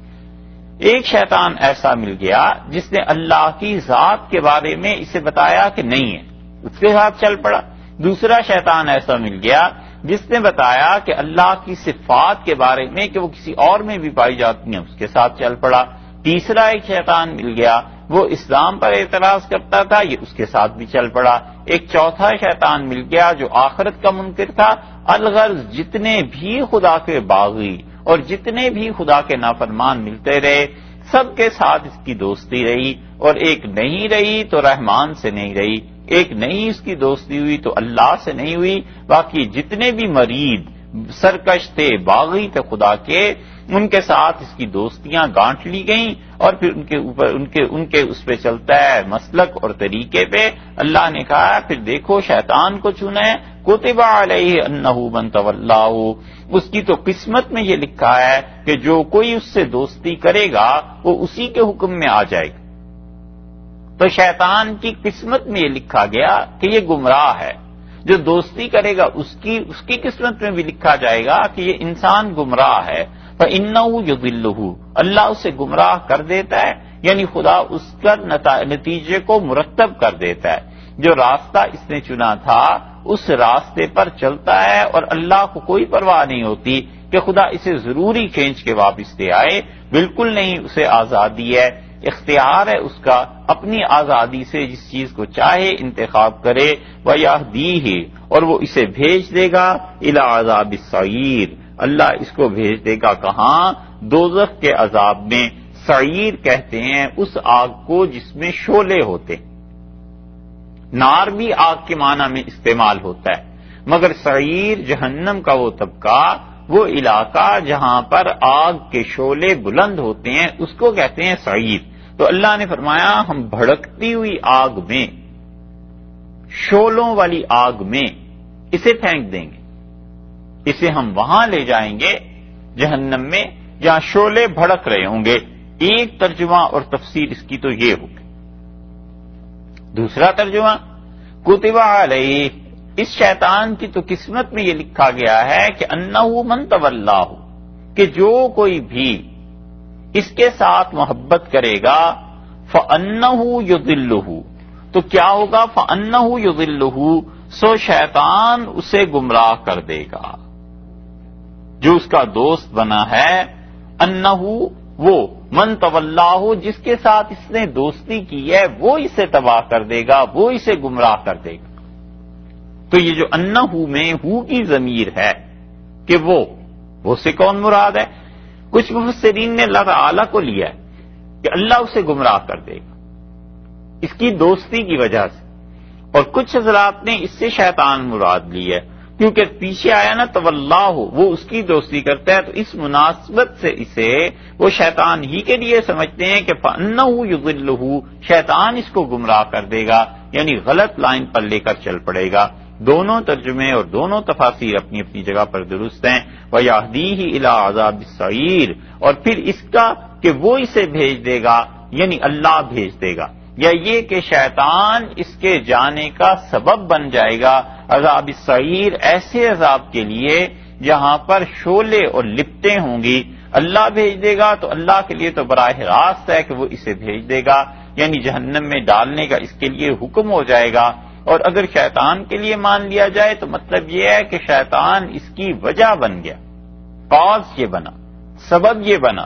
ایک شیطان ایسا مل گیا جس نے اللہ کی ذات کے بارے میں اسے بتایا کہ نہیں ہے، اس کے ساتھ چل پڑا۔ دوسرا شیطان ایسا مل گیا جس نے بتایا کہ اللہ کی صفات کے بارے میں کہ وہ کسی اور میں بھی پائی جاتی ہیں، اس کے ساتھ چل پڑا۔ تیسرا ایک شیطان مل گیا وہ اسلام پر اعتراض کرتا تھا، یہ اس کے ساتھ بھی چل پڑا۔ ایک چوتھا شیطان مل گیا جو آخرت کا منکر تھا، الغرض جتنے بھی خدا کے باغی اور جتنے بھی خدا کے نافرمان ملتے رہے سب کے ساتھ اس کی دوستی رہی، اور ایک نہیں رہی تو رحمان سے نہیں رہی، ایک نہیں اس کی دوستی ہوئی تو اللہ سے نہیں ہوئی، باقی جتنے بھی مرید سرکش تھے باغی تھے خدا کے ان کے ساتھ اس کی دوستیاں گانٹ لی گئیں، اور پھر ان کے اس پہ چلتا ہے مسلک اور طریقے پہ۔ اللہ نے کہا پھر دیکھو شیطان کو چنا ہے، کتب علیہ انہ من تولاہ اس کی تو قسمت میں یہ لکھا ہے کہ جو کوئی اس سے دوستی کرے گا وہ اسی کے حکم میں آ جائے گا۔ تو شیطان کی قسمت میں یہ لکھا گیا کہ یہ گمراہ ہے، جو دوستی کرے گا اس کی قسمت میں بھی لکھا جائے گا کہ یہ انسان گمراہ ہے، فَإِنَّهُ يُضِلُّهُ اللہ اسے گمراہ کر دیتا ہے، یعنی خدا اس کا نتیجے کو مرتب کر دیتا ہے۔ جو راستہ اس نے چنا تھا اس راستے پر چلتا ہے اور اللہ کو کوئی پرواہ نہیں ہوتی کہ خدا اسے ضروری کھینچ کے واپس لے آئے، بالکل نہیں، اسے آزادی ہے، اختیار ہے اس کا اپنی آزادی سے جس چیز کو چاہے انتخاب کرے، وَيَهْدِيهِ اور وہ اسے بھیج دے گا إِلَىٰ عَذَابِ السَّعِيرِ اللہ اس کو بھیج دے گا کہاں؟ دوزخ کے عذاب میں۔ سعیر کہتے ہیں اس آگ کو جس میں شعلے ہوتے ہیں، نار بھی آگ کے معنی میں استعمال ہوتا ہے، مگر سعیر جہنم کا وہ طبقہ، وہ علاقہ جہاں پر آگ کے شعلے بلند ہوتے ہیں اس کو کہتے ہیں سعیر۔ تو اللہ نے فرمایا ہم بھڑکتی ہوئی آگ میں، شعلوں والی آگ میں اسے پھینک دیں گے، اسے ہم وہاں لے جائیں گے جہنم میں جہاں شعلے بھڑک رہے ہوں گے۔ ایک ترجمہ اور تفسیر اس کی تو یہ ہوگی۔ دوسرا ترجمہ کتب علیہ اس شیطان کی تو قسمت میں یہ لکھا گیا ہے کہ انہ من تولاہ، کہ جو کوئی بھی اس کے ساتھ محبت کرے گا فانہ یضلہ، تو کیا ہوگا؟ فانہ یضلہ، سو شیطان اسے گمراہ کر دے گا. جو اس کا دوست بنا ہے، انہ وہ، من تولاہ جس کے ساتھ اس نے دوستی کی ہے وہ اسے تباہ کر دے گا، وہ اسے گمراہ کر دے گا. تو یہ جو انہ میں ہو کی ضمیر ہے کہ وہ سے کون مراد ہے؟ کچھ مفسرین نے اللہ تعالی کو لیا ہے کہ اللہ اسے گمراہ کر دے گا اس کی دوستی کی وجہ سے، اور کچھ حضرات نے اس سے شیطان مراد لی ہے، کیونکہ پیچھے آیا نا تولاہ، وہ اس کی دوستی کرتا ہے، تو اس مناسبت سے اسے وہ شیطان ہی کے لیے سمجھتے ہیں کہ فَأَنَّهُ يُضِلُّهُ، شیطان اس کو گمراہ کر دے گا، یعنی غلط لائن پر لے کر چل پڑے گا. دونوں ترجمے اور دونوں تفاسیر اپنی اپنی جگہ پر درست ہیں. وَيَهْدِيهِ إِلَىٰ عَذَابِ السَّعِيرِ، اور پھر اس کا کہ وہ اسے بھیج دے گا، یعنی اللہ بھیج دے گا، یا یہ کہ شیطان اس کے جانے کا سبب بن جائے گا عذاب السعیر، ایسے عذاب کے لیے جہاں پر شعلے اور لپٹیں ہوں گی. اللہ بھیج دے گا تو اللہ کے لیے تو براہ راست ہے کہ وہ اسے بھیج دے گا، یعنی جہنم میں ڈالنے کا اس کے لیے حکم ہو جائے گا. اور اگر شیطان کے لیے مان لیا جائے تو مطلب یہ ہے کہ شیطان اس کی وجہ بن گیا، کاز یہ بنا، سبب یہ بنا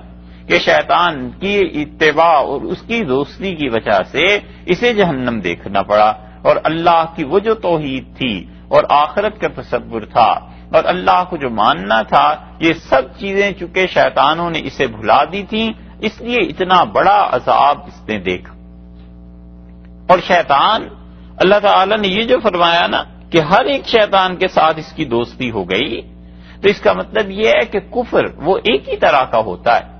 کہ شیطان کی اتباع اور اس کی دوستی کی وجہ سے اسے جہنم دیکھنا پڑا. اور اللہ کی وہ جو توحید تھی اور آخرت کا تصور تھا اور اللہ کو جو ماننا تھا، یہ سب چیزیں چونکہ شیطانوں نے اسے بھلا دی تھیں، اس لیے اتنا بڑا عذاب اس نے دیکھا. اور شیطان، اللہ تعالی نے یہ جو فرمایا نا کہ ہر ایک شیطان کے ساتھ اس کی دوستی ہو گئی، تو اس کا مطلب یہ ہے کہ کفر وہ ایک ہی طرح کا ہوتا ہے،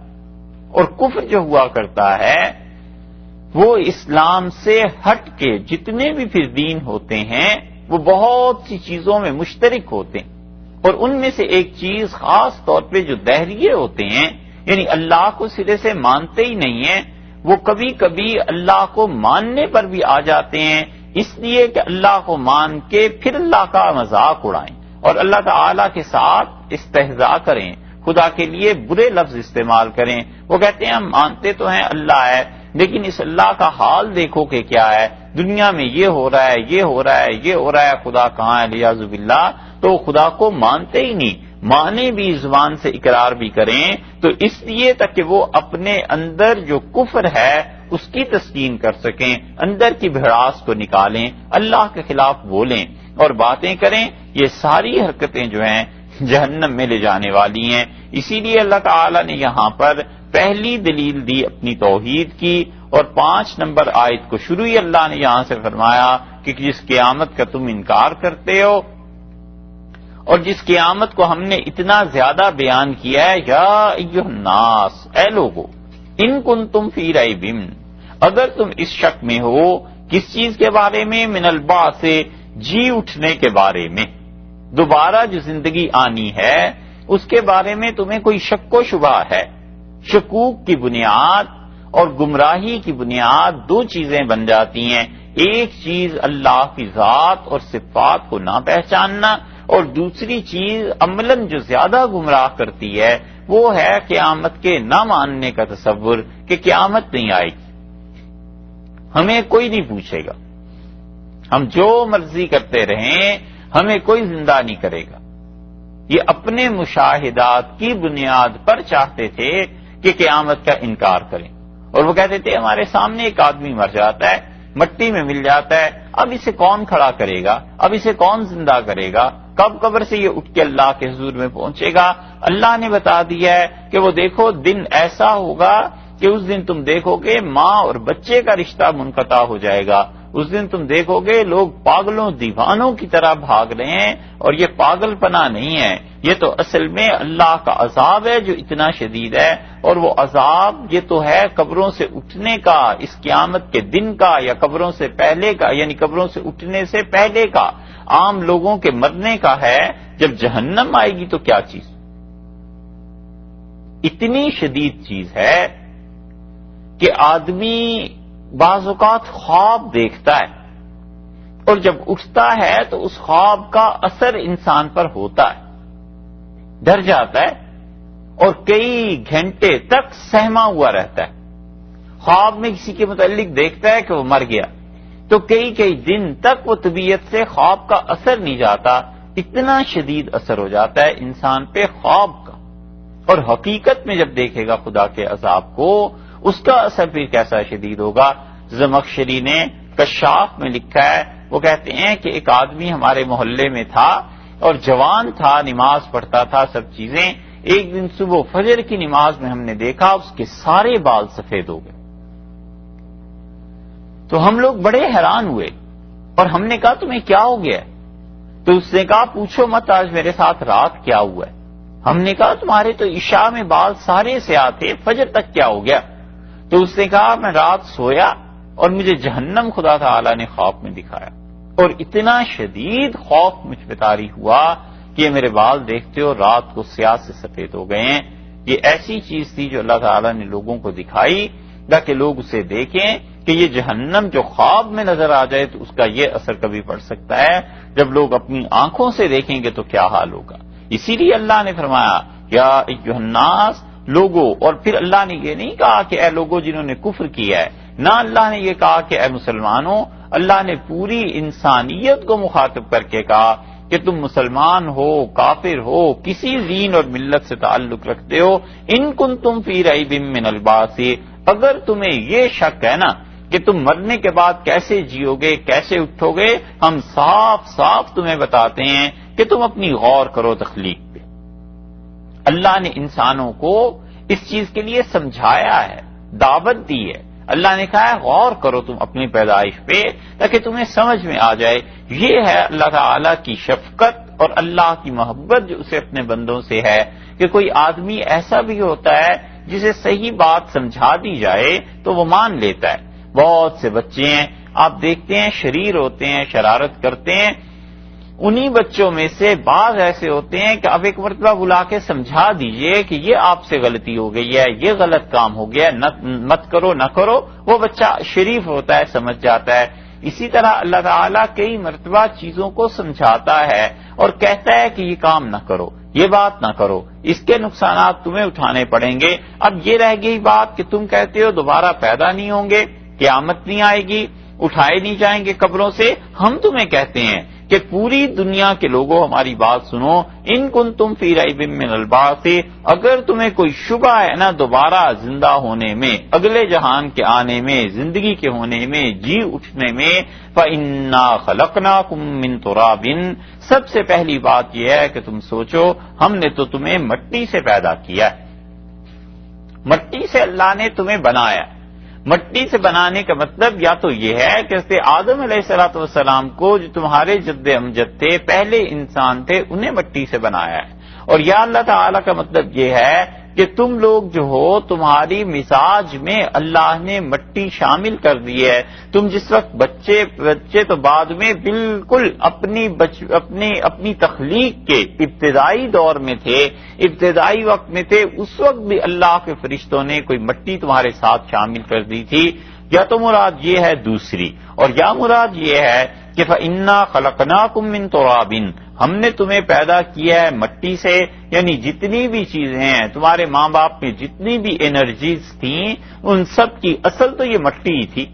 اور کفر جو ہوا کرتا ہے وہ اسلام سے ہٹ کے جتنے بھی پھر دین ہوتے ہیں وہ بہت سی چیزوں میں مشترک ہوتے ہیں. اور ان میں سے ایک چیز خاص طور پہ جو دہریے ہوتے ہیں، یعنی اللہ کو سرے سے مانتے ہی نہیں ہیں، وہ کبھی کبھی اللہ کو ماننے پر بھی آ جاتے ہیں، اس لیے کہ اللہ کو مان کے پھر اللہ کا مذاق اڑائیں اور اللہ تعالی کے ساتھ استہزاء کریں، خدا کے لیے برے لفظ استعمال کریں. وہ کہتے ہیں ہم مانتے تو ہیں اللہ ہے، لیکن اس اللہ کا حال دیکھو کہ کیا ہے، دنیا میں یہ ہو رہا ہے، یہ ہو رہا ہے، یہ ہو رہا ہے، خدا کہاں ہے لیاذ باللہ. تو خدا کو مانتے ہی نہیں، مانے بھی زبان سے اقرار بھی کریں تو اس لیے تک کہ وہ اپنے اندر جو کفر ہے اس کی تسکین کر سکیں، اندر کی بھڑاس کو نکالیں، اللہ کے خلاف بولیں اور باتیں کریں. یہ ساری حرکتیں جو ہیں جہنم میں لے جانے والی ہیں. اسی لیے اللہ تعالی نے یہاں پر پہلی دلیل دی اپنی توحید کی، اور 5 نمبر آیت کو شروع ہی اللہ نے یہاں سے فرمایا کہ جس قیامت کا تم انکار کرتے ہو، اور جس قیامت کو ہم نے اتنا زیادہ بیان کیا ہے، یا ایھا الناس، اے لوگو، ان کنتم فی ریب، اگر تم اس شک میں ہو، کس چیز کے بارے میں؟ من البعث، جی اٹھنے کے بارے میں، دوبارہ جو زندگی آنی ہے اس کے بارے میں تمہیں کوئی شک و شبہ ہے. شکوک کی بنیاد اور گمراہی کی بنیاد 2 چیزیں بن جاتی ہیں. ایک چیز اللہ کی ذات اور صفات کو نہ پہچاننا، اور دوسری چیز عملاً جو زیادہ گمراہ کرتی ہے وہ ہے قیامت کے نہ ماننے کا تصور کہ قیامت نہیں آئے گی، ہمیں کوئی نہیں پوچھے گا، ہم جو مرضی کرتے رہیں، ہمیں کوئی زندہ نہیں کرے گا. یہ اپنے مشاہدات کی بنیاد پر چاہتے تھے کہ قیامت کا انکار کریں، اور وہ کہتے تھے ہمارے سامنے ایک آدمی مر جاتا ہے، مٹی میں مل جاتا ہے، اب اسے کون کھڑا کرے گا، اب اسے کون زندہ کرے گا، کب قبر سے یہ اٹھ کے اللہ کے حضور میں پہنچے گا؟ اللہ نے بتا دیا ہے کہ وہ دیکھو دن ایسا ہوگا کہ اس دن تم دیکھو گے ماں اور بچے کا رشتہ منقطع ہو جائے گا. اس دن تم دیکھو گے لوگ پاگلوں دیوانوں کی طرح بھاگ رہے ہیں، اور یہ پاگل پنا نہیں ہے، یہ تو اصل میں اللہ کا عذاب ہے جو اتنا شدید ہے. اور وہ عذاب یہ تو ہے قبروں سے اٹھنے کا، اس قیامت کے دن کا، یا قبروں سے پہلے کا، یعنی قبروں سے اٹھنے سے پہلے کا، عام لوگوں کے مرنے کا ہے. جب جہنم آئے گی تو کیا چیز، اتنی شدید چیز ہے کہ آدمی بعض اوقات خواب دیکھتا ہے اور جب اٹھتا ہے تو اس خواب کا اثر انسان پر ہوتا ہے، ڈر جاتا ہے اور کئی گھنٹے تک سہما ہوا رہتا ہے۔ خواب میں کسی کے متعلق دیکھتا ہے کہ وہ مر گیا تو کئی کئی دن تک وہ طبیعت سے خواب کا اثر نہیں جاتا، اتنا شدید اثر ہو جاتا ہے انسان پہ خواب کا، اور حقیقت میں جب دیکھے گا خدا کے عذاب کو اس کا اثر پھر کیسا شدید ہوگا۔ زمخشری نے کشاف میں لکھا ہے، وہ کہتے ہیں کہ ایک آدمی ہمارے محلے میں تھا اور جوان تھا، نماز پڑھتا تھا، سب چیزیں۔ ایک دن صبح فجر کی نماز میں ہم نے دیکھا اس کے سارے بال سفید ہو گئے، تو ہم لوگ بڑے حیران ہوئے اور ہم نے کہا تمہیں کیا ہو گیا؟ تو اس نے کہا پوچھو مت آج میرے ساتھ رات کیا ہوا ہے۔ ہم نے کہا تمہارے تو عشاء میں بال سارے سیاہ تھے، فجر تک کیا ہو گیا؟ تو اس نے کہا میں رات سویا اور مجھے جہنم خدا تعالی نے خواب میں دکھایا، اور اتنا شدید خوف مجھ پہ طاری ہوا کہ یہ میرے بال دیکھتے ہو رات کو سیاہ سے سفید ہو گئے ہیں۔ یہ ایسی چیز تھی جو اللہ تعالی نے لوگوں کو دکھائی تاکہ لوگ اسے دیکھیں کہ یہ جہنم جو خواب میں نظر آ جائے تو اس کا یہ اثر کبھی پڑ سکتا ہے، جب لوگ اپنی آنکھوں سے دیکھیں گے تو کیا حال ہوگا۔ اسی لیے اللہ نے فرمایا یا ایھا الناس لوگوں، اور پھر اللہ نے یہ نہیں کہا کہ اے لوگوں جنہوں نے کفر کیا ہے، نہ اللہ نے یہ کہا کہ اے مسلمانوں، اللہ نے پوری انسانیت کو مخاطب کر کے کہا کہ تم مسلمان ہو، کافر ہو، کسی دین اور ملت سے تعلق رکھتے ہو، ان کنتم فی ریب من البعث، اگر تمہیں یہ شک ہے نا کہ تم مرنے کے بعد کیسے جیو گے، کیسے اٹھو گے، ہم صاف صاف تمہیں بتاتے ہیں کہ تم اپنی غور کرو تخلیق پہ۔ اللہ نے انسانوں کو اس چیز کے لیے سمجھایا ہے، دعوت دی ہے، اللہ نے کہا ہے غور کرو تم اپنی پیدائش پہ تاکہ تمہیں سمجھ میں آ جائے۔ یہ ہے اللہ تعالی کی شفقت اور اللہ کی محبت جو اسے اپنے بندوں سے ہے، کہ کوئی آدمی ایسا بھی ہوتا ہے جسے صحیح بات سمجھا دی جائے تو وہ مان لیتا ہے۔ بہت سے بچے ہیں آپ دیکھتے ہیں شریر ہوتے ہیں، شرارت کرتے ہیں، انہی بچوں میں سے بعض ایسے ہوتے ہیں کہ اب ایک مرتبہ بلا کے سمجھا دیجئے کہ یہ آپ سے غلطی ہو گئی ہے، یہ غلط کام ہو گیا ہے، مت کرو نہ کرو، وہ بچہ شریف ہوتا ہے، سمجھ جاتا ہے۔ اسی طرح اللہ تعالیٰ کئی مرتبہ چیزوں کو سمجھاتا ہے اور کہتا ہے کہ یہ کام نہ کرو، یہ بات نہ کرو، اس کے نقصانات تمہیں اٹھانے پڑیں گے۔ اب یہ رہ گئی بات کہ تم کہتے ہو دوبارہ پیدا نہیں ہوں گے، قیامت نہیں آئے گی، اٹھائے نہیں جائیں گے قبروں سے۔ ہم تمہیں کہتے ہیں کہ پوری دنیا کے لوگوں ہماری بات سنو، ان کنتم فی ریب من البعث، اگر تمہیں کوئی شبہ ہے نا دوبارہ زندہ ہونے میں، اگلے جہان کے آنے میں، زندگی کے ہونے میں، جی اٹھنے میں، فإنا خلقناکم من تراب، سب سے پہلی بات یہ ہے کہ تم سوچو ہم نے تو تمہیں مٹی سے پیدا کیا ہے، مٹی سے اللہ نے تمہیں بنایا۔ مٹی سے بنانے کا مطلب یا تو یہ ہے کہ حضرت آدم علیہ السلام کو جو تمہارے جد امجد تھے، پہلے انسان تھے، انہیں مٹی سے بنایا ہے، اور یا اللہ تعالی کا مطلب یہ ہے کہ تم لوگ جو ہو تمہاری مزاج میں اللہ نے مٹی شامل کر دی ہے۔ تم جس وقت بچے تو بعد میں بالکل اپنی تخلیق کے ابتدائی دور میں تھے، ابتدائی وقت میں تھے، اس وقت بھی اللہ کے فرشتوں نے کوئی مٹی تمہارے ساتھ شامل کر دی تھی۔ یا تو مراد یہ ہے دوسری، اور یا مراد یہ ہے کہ فإنا خلقناکم من تراب، ہم نے تمہیں پیدا کیا ہے مٹی سے، یعنی جتنی بھی چیزیں ہیں تمہارے ماں باپ میں، جتنی بھی انرجیز تھیں، ان سب کی اصل تو یہ مٹی ہی تھی۔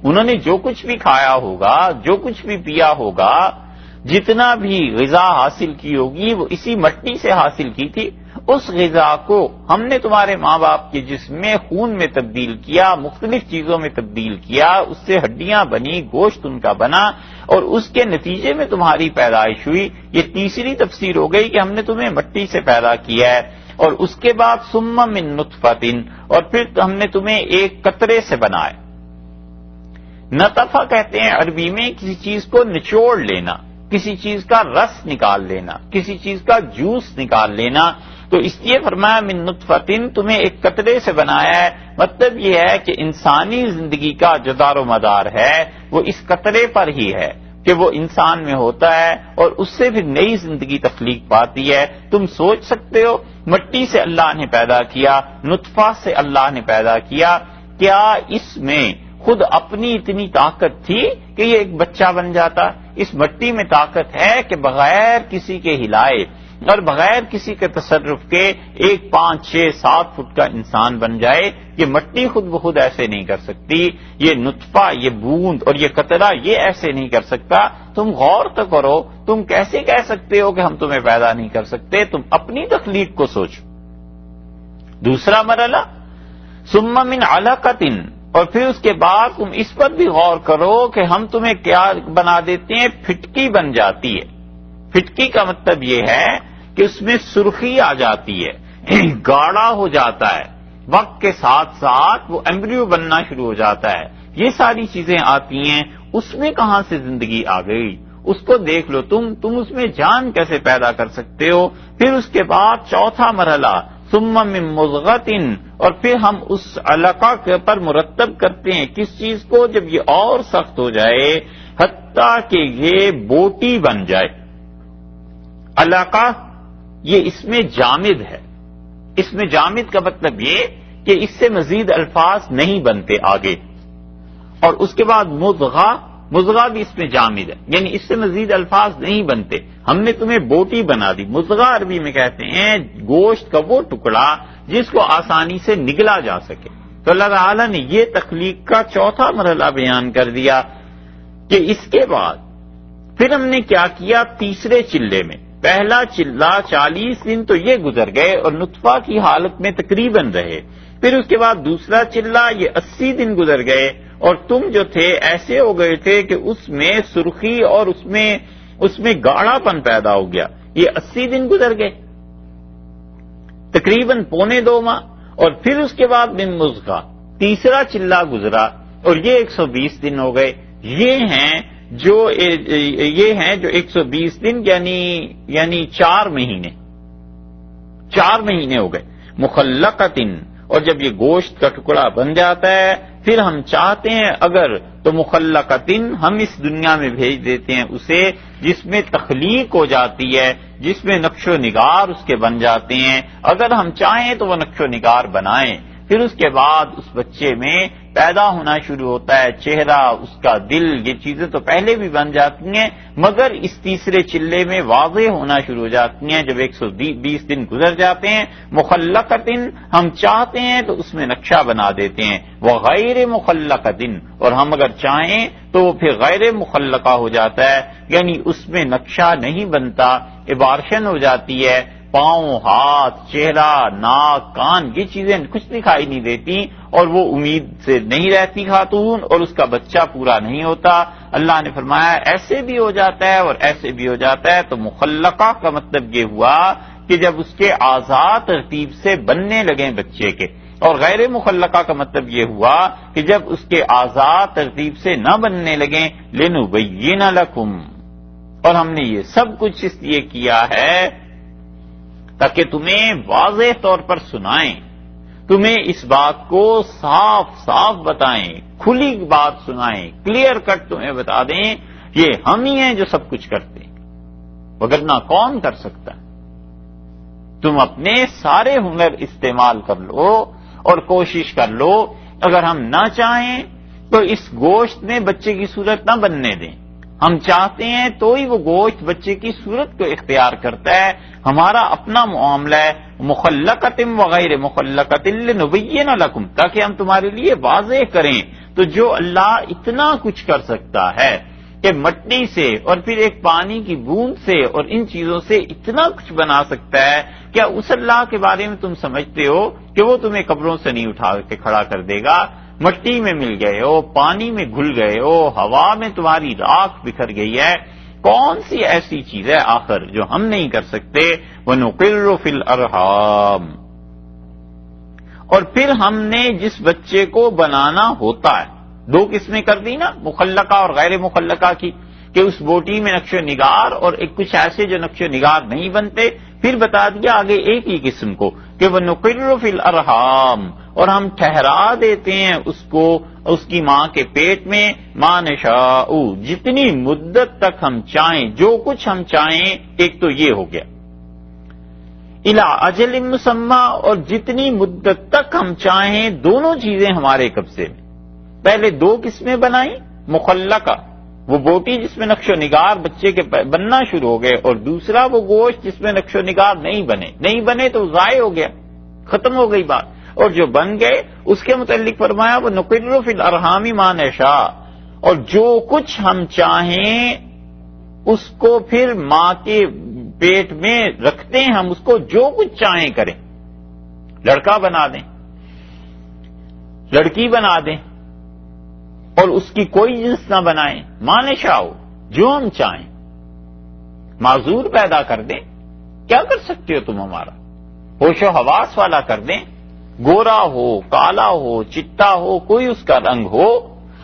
انہوں نے جو کچھ بھی کھایا ہوگا، جو کچھ بھی پیا ہوگا، جتنا بھی غذا حاصل کی ہوگی وہ اسی مٹی سے حاصل کی تھی۔ اس غذا کو ہم نے تمہارے ماں باپ کے جسم میں، خون میں تبدیل کیا، مختلف چیزوں میں تبدیل کیا، اس سے ہڈیاں بنی، گوشت ان کا بنا، اور اس کے نتیجے میں تمہاری پیدائش ہوئی۔ یہ تیسری تفسیر ہو گئی کہ ہم نے تمہیں مٹی سے پیدا کیا ہے، اور اس کے بعد ثم من نطفۃ، اور پھر ہم نے تمہیں ایک قطرے سے بنایا۔ نطفہ کہتے ہیں عربی میں کسی چیز کو نچوڑ لینا، کسی چیز کا رس نکال لینا، کسی چیز کا جوس نکال لینا، تو اس لیے فرمایا من نطفۃ، تمہیں ایک قطرے سے بنایا ہے۔ مطلب یہ ہے کہ انسانی زندگی کا جو دار و مدار ہے وہ اس قطرے پر ہی ہے کہ وہ انسان میں ہوتا ہے اور اس سے پھر نئی زندگی تخلیق پاتی ہے۔ تم سوچ سکتے ہو مٹی سے اللہ نے پیدا کیا، نطفہ سے اللہ نے پیدا کیا، کیا اس میں خود اپنی اتنی طاقت تھی کہ یہ ایک بچہ بن جاتا. اس مٹی میں طاقت ہے کہ بغیر کسی کے ہلائے اور بغیر کسی کے تصرف کے 1 5 6 7 فٹ کا انسان بن جائے. یہ مٹی خود بخود ایسے نہیں کر سکتی. یہ نطفہ، یہ بوند اور یہ قطرہ یہ ایسے نہیں کر سکتا. تم غور تو کرو، تم کیسے کہہ سکتے ہو کہ ہم تمہیں پیدا نہیں کر سکتے؟ تم اپنی تخلیق کو سوچو. دوسرا مرحلہ ثم من علقۃ، اور پھر اس کے بعد تم اس پر بھی غور کرو کہ ہم تمہیں کیا بنا دیتے ہیں، پھٹکی بن جاتی ہے. پھٹکی کا مطلب یہ ہے کہ اس میں سرخی آ جاتی ہے، گاڑھا ہو جاتا ہے، وقت کے ساتھ ساتھ وہ ایمبریو بننا شروع ہو جاتا ہے. یہ ساری چیزیں آتی ہیں. اس میں کہاں سے زندگی آ گئی؟ اس کو دیکھ لو. تم اس میں جان کیسے پیدا کر سکتے ہو؟ پھر اس کے بعد چوتھا مرحلہ ثم من مضغۃ، اور پھر ہم اس علقہ کے پر مرتب کرتے ہیں کس چیز کو؟ جب یہ اور سخت ہو جائے حتیٰ کہ یہ بوٹی بن جائے. علقہ یہ اس میں جامد ہے. اس میں جامد کا مطلب یہ کہ اس سے مزید الفاظ نہیں بنتے آگے. اور اس کے بعد مضغہ بھی اس میں جامد ہے، یعنی اس سے مزید الفاظ نہیں بنتے. ہم نے تمہیں بوٹی بنا دی. مضغہ عربی میں کہتے ہیں گوشت کا وہ ٹکڑا جس کو آسانی سے نگلا جا سکے. تو اللہ تعالیٰ نے یہ تخلیق کا چوتھا مرحلہ بیان کر دیا کہ اس کے بعد پھر ہم نے کیا کیا. تیسرے چلے میں پہلا چلہ 40 دن تو یہ گزر گئے اور نطفہ کی حالت میں تقریباً رہے. پھر اس کے بعد دوسرا چلہ یہ 80 دن گزر گئے اور تم جو تھے ایسے ہو گئے تھے کہ اس میں سرخی اور اس میں گاڑھا پن پیدا ہو گیا. یہ 80 دن گزر گئے، تقریباً 1.25 ماہ. اور پھر اس کے بعد من مضغہ تیسرا چلہ گزرا اور یہ 120 دن ہو گئے. یہ ہیں جو 120 دن یعنی 4 مہینے ہو گئے. مخلقۃ، اور جب یہ گوشت کا ٹکڑا بن جاتا ہے پھر ہم چاہتے ہیں اگر تو مخلقۃ ہم اس دنیا میں بھیج دیتے ہیں اسے جس میں تخلیق ہو جاتی ہے، جس میں نقش و نگار اس کے بن جاتے ہیں. اگر ہم چاہیں تو وہ نقش و نگار بنائیں. پھر اس کے بعد اس بچے میں پیدا ہونا شروع ہوتا ہے چہرہ، اس کا دل، یہ چیزیں تو پہلے بھی بن جاتی ہیں مگر اس تیسرے چلے میں واضح ہونا شروع ہو جاتی ہیں جب 120 دن گزر جاتے ہیں. مخلقۃ ہم چاہتے ہیں تو اس میں نقشہ بنا دیتے ہیں. وغیر مخلقۃ، اور ہم اگر چاہیں تو وہ پھر غیر مخلقہ ہو جاتا ہے، یعنی اس میں نقشہ نہیں بنتا، ایبارشن ہو جاتی ہے. پاؤں، ہاتھ، چہرہ، ناک، کان، یہ چیزیں کچھ دکھائی نہیں دیتی اور وہ امید سے نہیں رہتی خاتون اور اس کا بچہ پورا نہیں ہوتا. اللہ نے فرمایا ایسے بھی ہو جاتا ہے اور ایسے بھی ہو جاتا ہے. تو مخلقہ کا مطلب یہ ہوا کہ جب اس کے اعضاء ترتیب سے بننے لگیں بچے کے، اور غیر مخلقہ کا مطلب یہ ہوا کہ جب اس کے اعضاء ترتیب سے نہ بننے لگیں. لنبین لکم، اور ہم نے یہ سب کچھ اس لیے کیا ہے تاکہ تمہیں واضح طور پر سنائیں، تمہیں اس بات کو صاف صاف بتائیں، کھلی بات سنائیں، کلیئر کٹ تمہیں بتا دیں یہ ہم ہی ہیں جو سب کچھ کرتے ہیں، وگرنہ کون کر سکتا ہے. تم اپنے سارے ہنر استعمال کر لو اور کوشش کر لو. اگر ہم نہ چاہیں تو اس گوشت میں بچے کی صورت نہ بننے دیں. ہم چاہتے ہیں تو ہی وہ گوشت بچے کی صورت کو اختیار کرتا ہے. ہمارا اپنا معاملہ ہے. مخلقۃ وغیر مخلقۃ لنبین لکم، تاکہ ہم تمہارے لیے واضح کریں. تو جو اللہ اتنا کچھ کر سکتا ہے کہ مٹی سے اور پھر ایک پانی کی بوند سے اور ان چیزوں سے اتنا کچھ بنا سکتا ہے، کیا اس اللہ کے بارے میں تم سمجھتے ہو کہ وہ تمہیں قبروں سے نہیں اٹھا کے کھڑا کر دے گا؟ مٹی میں مل گئے ہو، پانی میں گھل گئے ہو، ہوا میں تمہاری راکھ بکھر گئی ہے. کون سی ایسی چیز ہے آخر جو ہم نہیں کر سکتے؟ وَنُقِرُّ فِي الْأَرْحَامِ، اور پھر ہم نے جس بچے کو بنانا ہوتا ہے، 2 قسمیں کر دی نا، مخلقہ اور غیر مخلقہ کی، کہ اس بوٹی میں نقش و نگار اور ایک کچھ ایسے جو نقش و نگار نہیں بنتے. پھر بتا دیا آگے ایک ہی قسم کو کہ وَنُقِرُّ فِي الْأَرْحَامِ، اور ہم ٹھہرا دیتے ہیں اس کو اس کی ماں کے پیٹ میں مَا نَشَاءُ، جتنی مدت تک ہم چاہیں، جو کچھ ہم چاہیں. ایک تو یہ ہو گیا اِلَىٰ أَجَلٍ مُّسَمًّى، اور جتنی مدت تک ہم چاہیں، دونوں چیزیں ہمارے قبضے میں. پہلے 2 قسمیں بنائیں، مخلقہ وہ بوٹی جس میں نقش و نگار بچے کے بننا شروع ہو گئے، اور دوسرا وہ گوشت جس میں نقش و نگار نہیں بنے تو ضائع ہو گیا، ختم ہو گئی بات. اور جو بن گئے اس کے متعلق فرمایا وہ نقر فی الارحام ما نشاء، اور جو کچھ ہم چاہیں اس کو پھر ماں کے پیٹ میں رکھتے ہیں، ہم اس کو جو کچھ چاہیں کریں، لڑکا بنا دیں، لڑکی بنا دیں، اور اس کی کوئی جنس نہ بنائیں، ما نشاء جو ہم چاہیں، معذور پیدا کر دیں. کیا کر سکتے ہو تم ہمارا؟ ہوش و حواس والا کر دیں، گورا ہو، کالا ہو، چٹا ہو، کوئی اس کا رنگ ہو.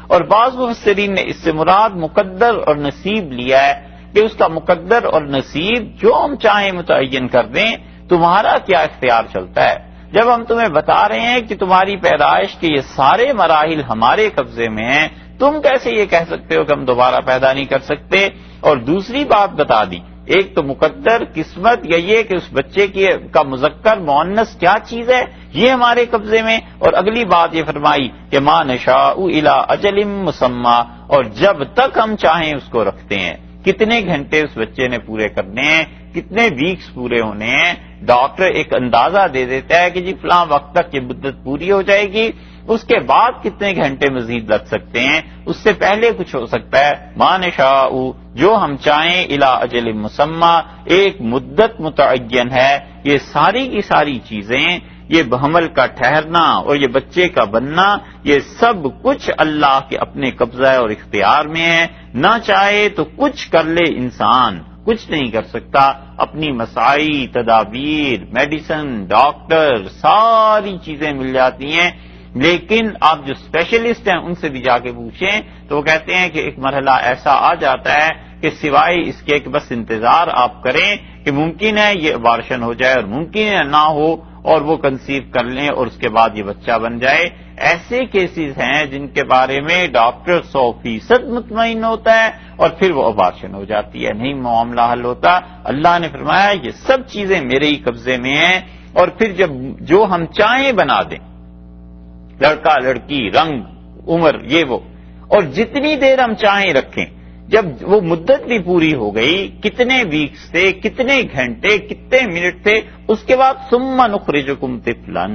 اور بعض مفسرین نے اس سے مراد مقدر اور نصیب لیا ہے کہ اس کا مقدر اور نصیب جو ہم چاہیں متعین کر دیں، تمہارا کیا اختیار چلتا ہے؟ جب ہم تمہیں بتا رہے ہیں کہ تمہاری پیدائش کے یہ سارے مراحل ہمارے قبضے میں ہیں، تم کیسے یہ کہہ سکتے ہو کہ ہم دوبارہ پیدا نہیں کر سکتے؟ اور دوسری بات بتا دی، ایک تو مقدر قسمت یا یہ کہ اس بچے کا مذکر مؤنث کیا چیز ہے، یہ ہمارے قبضے میں. اور اگلی بات یہ فرمائی کہ ما نشاء الی اجل مسمی، اور جب تک ہم چاہیں اس کو رکھتے ہیں. کتنے گھنٹے اس بچے نے پورے کرنے ہیں، کتنے ویکس پورے ہونے ہیں، ڈاکٹر ایک اندازہ دے دیتا ہے کہ جی فلاں وقت تک یہ مدت پوری ہو جائے گی، اس کے بعد کتنے گھنٹے مزید لگ سکتے ہیں، اس سے پہلے کچھ ہو سکتا ہے. ما نشاء جو ہم چاہیں الی اجل مسمی، ایک مدت متعین ہے. یہ ساری کی ساری چیزیں، یہ بحمل کا ٹھہرنا اور یہ بچے کا بننا، یہ سب کچھ اللہ کے اپنے قبضہ اور اختیار میں ہے. نہ چاہے تو کچھ کر لے انسان، کچھ نہیں کر سکتا. اپنی مساعی، تدابیر، میڈیسن، ڈاکٹر، ساری چیزیں مل جاتی ہیں. لیکن آپ جو اسپیشلسٹ ہیں ان سے بھی جا کے پوچھیں تو وہ کہتے ہیں کہ ایک مرحلہ ایسا آ جاتا ہے کہ سوائے اس کے کہ بس انتظار آپ کریں کہ ممکن ہے یہ ابارشن ہو جائے اور ممکن ہے نہ ہو، اور وہ کنسیو کر لیں اور اس کے بعد یہ بچہ بن جائے. ایسے کیسز ہیں جن کے بارے میں ڈاکٹر 100% مطمئن ہوتا ہے اور پھر وہ ابارشن ہو جاتی ہے، نہیں معاملہ حل ہوتا. اللہ نے فرمایا یہ سب چیزیں میرے ہی قبضے میں ہیں، اور پھر جب جو ہم چاہیں بنا دیں، لڑکا لڑکی، رنگ، عمر، یہ وہ، اور جتنی دیر ہم چاہیں رکھیں. جب وہ مدت بھی پوری ہو گئی، کتنے ویکس تھے، کتنے گھنٹے، کتنے منٹ تھے، اس کے بعد ثم نخرجکم طفلا،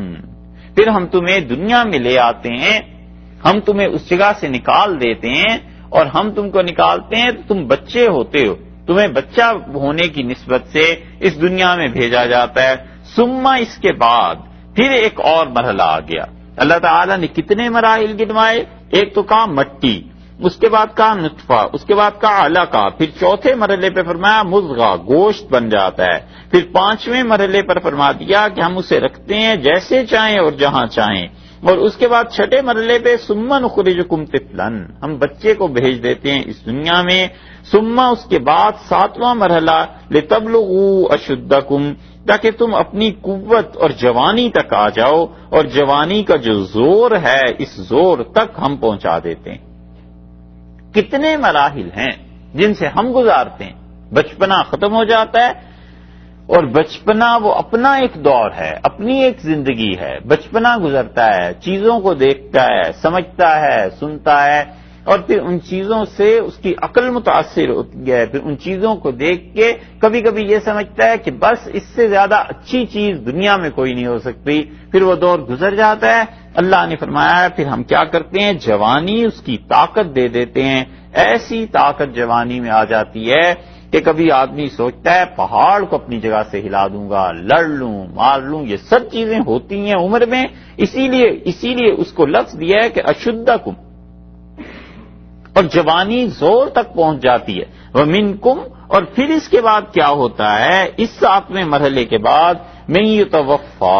پھر ہم تمہیں دنیا میں لے آتے ہیں، ہم تمہیں اس جگہ سے نکال دیتے ہیں، اور ہم تم کو نکالتے ہیں تو تم بچے ہوتے ہو، تمہیں بچہ ہونے کی نسبت سے اس دنیا میں بھیجا جاتا ہے. ثم اس کے بعد پھر ایک اور مرحلہ آ گیا. اللہ تعالیٰ نے کتنے مراحل گنوائے؟ ایک تو کہا مٹی، اس کے بعد کہا نطفہ، اس کے بعد کہا علقہ، پھر چوتھے مرحلے پہ فرمایا مضغہ، گوشت بن جاتا ہے. پھر 5ویں مرحلے پر فرما دیا کہ ہم اسے رکھتے ہیں جیسے چاہیں اور جہاں چاہیں. اور اس کے بعد 6 مرحلے پہ ثم نخرجکم طفلا، ہم بچے کو بھیج دیتے ہیں اس دنیا میں. ثم اس کے بعد 7واں مرحلہ لتبلغوا اشدکم، تاکہ تم اپنی قوت اور جوانی تک آ جاؤ، اور جوانی کا جو زور ہے اس زور تک ہم پہنچا دیتے ہیں. کتنے مراحل ہیں جن سے ہم گزارتے ہیں. بچپنا ختم ہو جاتا ہے، اور بچپنا وہ اپنا ایک دور ہے، اپنی ایک زندگی ہے. بچپنا گزرتا ہے، چیزوں کو دیکھتا ہے، سمجھتا ہے، سنتا ہے، اور پھر ان چیزوں سے اس کی عقل متاثر ہوتی ہے. پھر ان چیزوں کو دیکھ کے کبھی کبھی یہ سمجھتا ہے کہ بس اس سے زیادہ اچھی چیز دنیا میں کوئی نہیں ہو سکتی. پھر وہ دور گزر جاتا ہے. اللہ نے فرمایا پھر ہم کیا کرتے ہیں، جوانی اس کی طاقت دے دیتے ہیں. ایسی طاقت جوانی میں آ جاتی ہے کہ کبھی آدمی سوچتا ہے پہاڑ کو اپنی جگہ سے ہلا دوں گا، لڑ لوں، مار لوں. یہ سب چیزیں ہوتی ہیں عمر میں. اسی لیے اس کو لفظ دیا ہے کہ اشدکم، اور جوانی زور تک پہنچ جاتی ہے. ومنکم، اور پھر اس کے بعد کیا ہوتا ہے، اس 7ویں مرحلے کے بعد من یتوفا،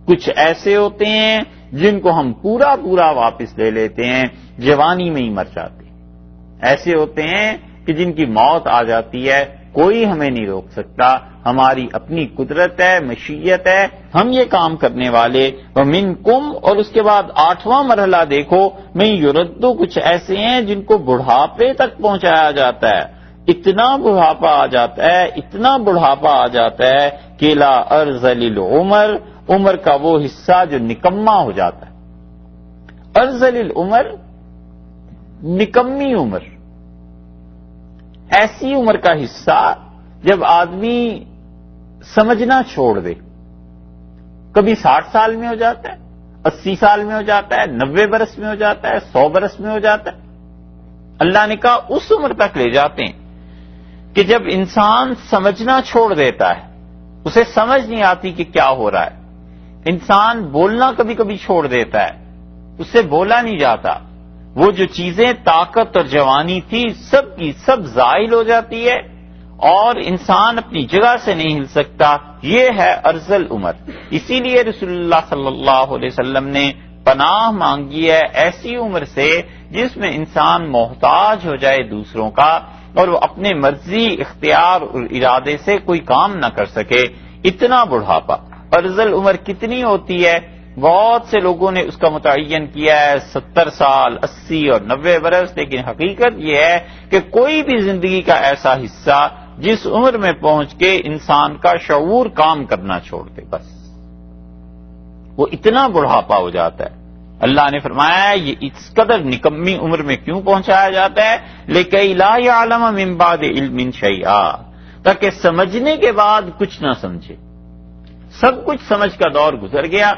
کچھ ایسے ہوتے ہیں جن کو ہم پورا واپس لے لیتے ہیں، جوانی میں ہی مر جاتے ہیں. ایسے ہوتے ہیں کہ جن کی موت آ جاتی ہے، کوئی ہمیں نہیں روک سکتا، ہماری اپنی قدرت ہے، مشیت ہے، ہم یہ کام کرنے والے. ومنکم، اور اس کے بعد 8واں مرحلہ دیکھو، میں یردو، کچھ ایسے ہیں جن کو بڑھاپے تک پہنچایا جاتا ہے. اتنا بڑھاپا آ جاتا ہے، اتنا بڑھاپا آ جاتا ہے کہ لا ارذل العمر، عمر کا وہ حصہ جو نکما ہو جاتا ہے. ارذل العمر، نکمی عمر، ایسی عمر کا حصہ جب آدمی سمجھنا چھوڑ دے. کبھی 60 سال میں ہو جاتا ہے، 80 سال میں ہو جاتا ہے، 90 برس میں ہو جاتا ہے، 100 برس میں ہو جاتا ہے. اللہ نے کہا اس عمر تک لے جاتے ہیں کہ جب انسان سمجھنا چھوڑ دیتا ہے، اسے سمجھ نہیں آتی کہ کیا ہو رہا ہے. انسان بولنا کبھی کبھی چھوڑ دیتا ہے، اس سے بولا نہیں جاتا. وہ جو چیزیں طاقت اور جوانی تھی سب کی سب زائل ہو جاتی ہے اور انسان اپنی جگہ سے نہیں ہل سکتا. یہ ہے ارذل عمر. اسی لیے رسول اللہ صلی اللہ علیہ وسلم نے پناہ مانگی ہے ایسی عمر سے جس میں انسان محتاج ہو جائے دوسروں کا اور وہ اپنے مرضی، اختیار اور ارادے سے کوئی کام نہ کر سکے. اتنا بڑھاپا. ارذل عمر کتنی ہوتی ہے؟ بہت سے لوگوں نے اس کا متعین کیا ہے 70 سال، 80 اور 90 برس، لیکن حقیقت یہ ہے کہ کوئی بھی زندگی کا ایسا حصہ جس عمر میں پہنچ کے انسان کا شعور کام کرنا چھوڑ دے، بس وہ اتنا بڑھاپا ہو جاتا ہے. اللہ نے فرمایا یہ اس قدر نکمی عمر میں کیوں پہنچایا جاتا ہے؟ لِكَيْ لَا يَعْلَمَ مِن بَعْدِ عِلْمٍ شَيْئًا، تاکہ سمجھنے کے بعد کچھ نہ سمجھے. سب کچھ سمجھ کا دور گزر گیا،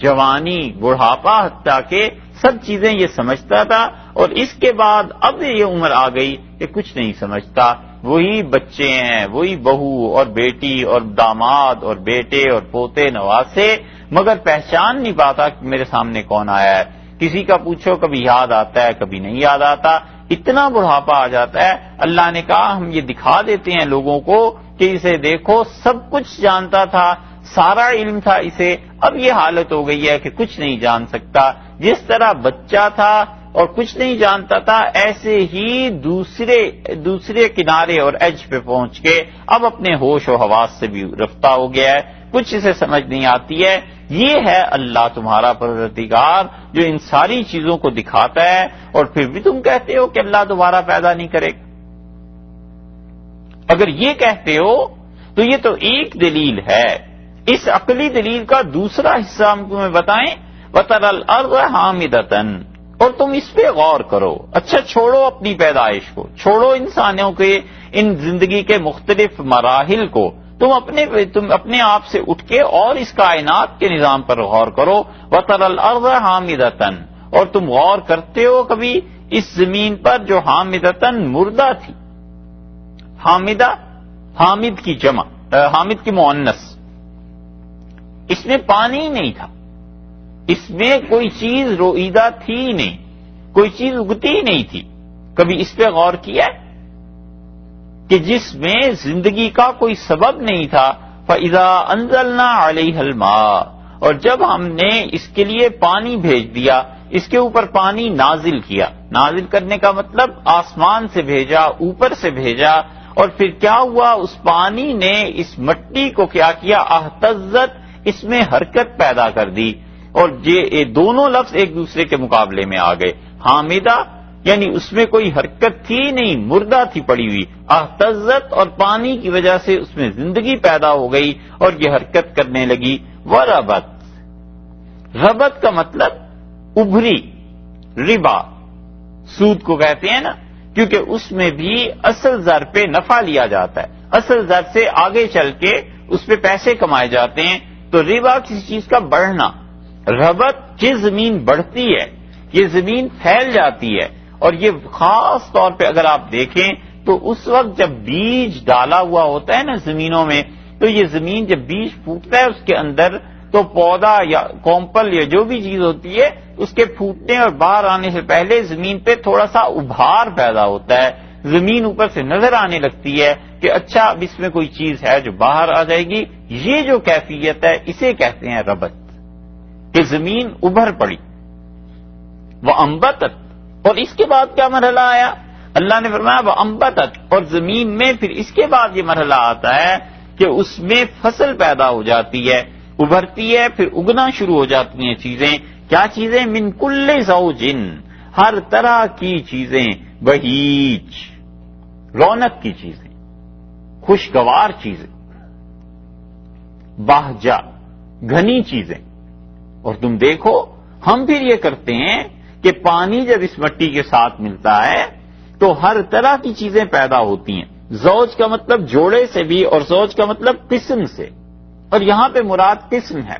جوانی، بڑھاپا، حتیٰ کہ سب چیزیں یہ سمجھتا تھا، اور اس کے بعد اب یہ عمر آ گئی کہ کچھ نہیں سمجھتا. وہی بچے ہیں، وہی بہو اور بیٹی اور داماد اور بیٹے اور پوتے نواسے، مگر پہچان نہیں پاتا کہ میرے سامنے کون آیا ہے. کسی کا پوچھو کبھی یاد آتا ہے، کبھی نہیں یاد آتا. اتنا بڑھاپا آ جاتا ہے. اللہ نے کہا ہم یہ دکھا دیتے ہیں لوگوں کو کہ اسے دیکھو سب کچھ جانتا تھا، سارا علم تھا اسے، اب یہ حالت ہو گئی ہے کہ کچھ نہیں جان سکتا. جس طرح بچہ تھا اور کچھ نہیں جانتا تھا، ایسے ہی دوسرے کنارے اور ایج پہ پہنچ کے اب اپنے ہوش و حواس سے بھی رفتہ ہو گیا ہے، کچھ اسے سمجھ نہیں آتی ہے. یہ ہے اللہ تمہارا پروردگار جو ان ساری چیزوں کو دکھاتا ہے، اور پھر بھی تم کہتے ہو کہ اللہ دوبارہ پیدا نہیں کرے گا. اگر یہ کہتے ہو تو یہ تو ایک دلیل ہے. اس عقلی دلیل کا دوسرا حصہ ہم تمہیں بتائیں، وَتَرَى الْأَرْضَ حَامِدَةً، اور تم اس پہ غور کرو. اچھا چھوڑو اپنی پیدائش کو، چھوڑو انسانوں کے ان زندگی کے مختلف مراحل کو، تم اپنے آپ سے اٹھ کے اور اس کائنات کے نظام پر غور کرو. وَتَرَى الْأَرْضَ حَامِدَةً، اور تم غور کرتے ہو کبھی اس زمین پر جو حامدةً مردہ تھی. حامدہ، حامد کی جمع، حامد کی مؤنث. اس میں پانی نہیں تھا، اس میں کوئی چیز روئیدہ تھی نہیں، کوئی چیز اگتی نہیں تھی. کبھی اس پہ غور کیا ہے کہ جس میں زندگی کا کوئی سبب نہیں تھا؟ فَإِذَا أَنزَلْنَا عَلَيْهَا الْمَاءَ، اور جب ہم نے اس کے لیے پانی بھیج دیا، اس کے اوپر پانی نازل کیا. نازل کرنے کا مطلب آسمان سے بھیجا، اوپر سے بھیجا، اور پھر کیا ہوا؟ اس پانی نے اس مٹی کو کیا کیا؟ اہتزت، اس میں حرکت پیدا کر دی. اور یہ دونوں لفظ ایک دوسرے کے مقابلے میں آ گئے. حامدہ یعنی اس میں کوئی حرکت تھی نہیں، مردہ تھی پڑی ہوئی. اہتزت، اور پانی کی وجہ سے اس میں زندگی پیدا ہو گئی اور یہ حرکت کرنے لگی. وربت، ربت کا مطلب ابھری. ربا سود کو کہتے ہیں نا، کیونکہ اس میں بھی اصل زر پہ نفع لیا جاتا ہے، اصل زر سے آگے چل کے اس پہ پیسے کمائے جاتے ہیں. تو ربا کسی چیز کا بڑھنا. ربت یہ زمین بڑھتی ہے، یہ زمین پھیل جاتی ہے. اور یہ خاص طور پہ اگر آپ دیکھیں تو اس وقت جب بیج ڈالا ہوا ہوتا ہے نا زمینوں میں، تو یہ زمین جب بیج پھوٹتا ہے اس کے اندر، تو پودا یا کومپل یا جو بھی چیز ہوتی ہے اس کے پھوٹنے اور باہر آنے سے پہلے زمین پہ تھوڑا سا ابھار پیدا ہوتا ہے. زمین اوپر سے نظر آنے لگتی ہے کہ اچھا اب اس میں کوئی چیز ہے جو باہر آ جائے گی. یہ جو کیفیت ہے اسے کہتے ہیں ربت، کہ زمین ابھر پڑی. وَأَنبَتَتْ، اور اس کے بعد کیا مرحلہ آیا؟ اللہ نے فرمایا وَأَنبَتَتْ، اور زمین میں پھر اس کے بعد یہ مرحلہ آتا ہے کہ اس میں فصل پیدا ہو جاتی ہے، ابھرتی ہے، پھر اگنا شروع ہو جاتی ہیں چیزیں. کیا چیزیں؟ مِن كُلِّ زَوْجٍ، ہر طرح کی چیزیں. بہیج، رونق کی چیزیں، خوشگوار چیزیں. باہجہ، گھنی چیزیں. اور تم دیکھو ہم پھر یہ کرتے ہیں کہ پانی جب اس مٹی کے ساتھ ملتا ہے تو ہر طرح کی چیزیں پیدا ہوتی ہیں. زوج کا مطلب جوڑے سے بھی، اور زوج کا مطلب قسم سے، اور یہاں پہ مراد قسم ہے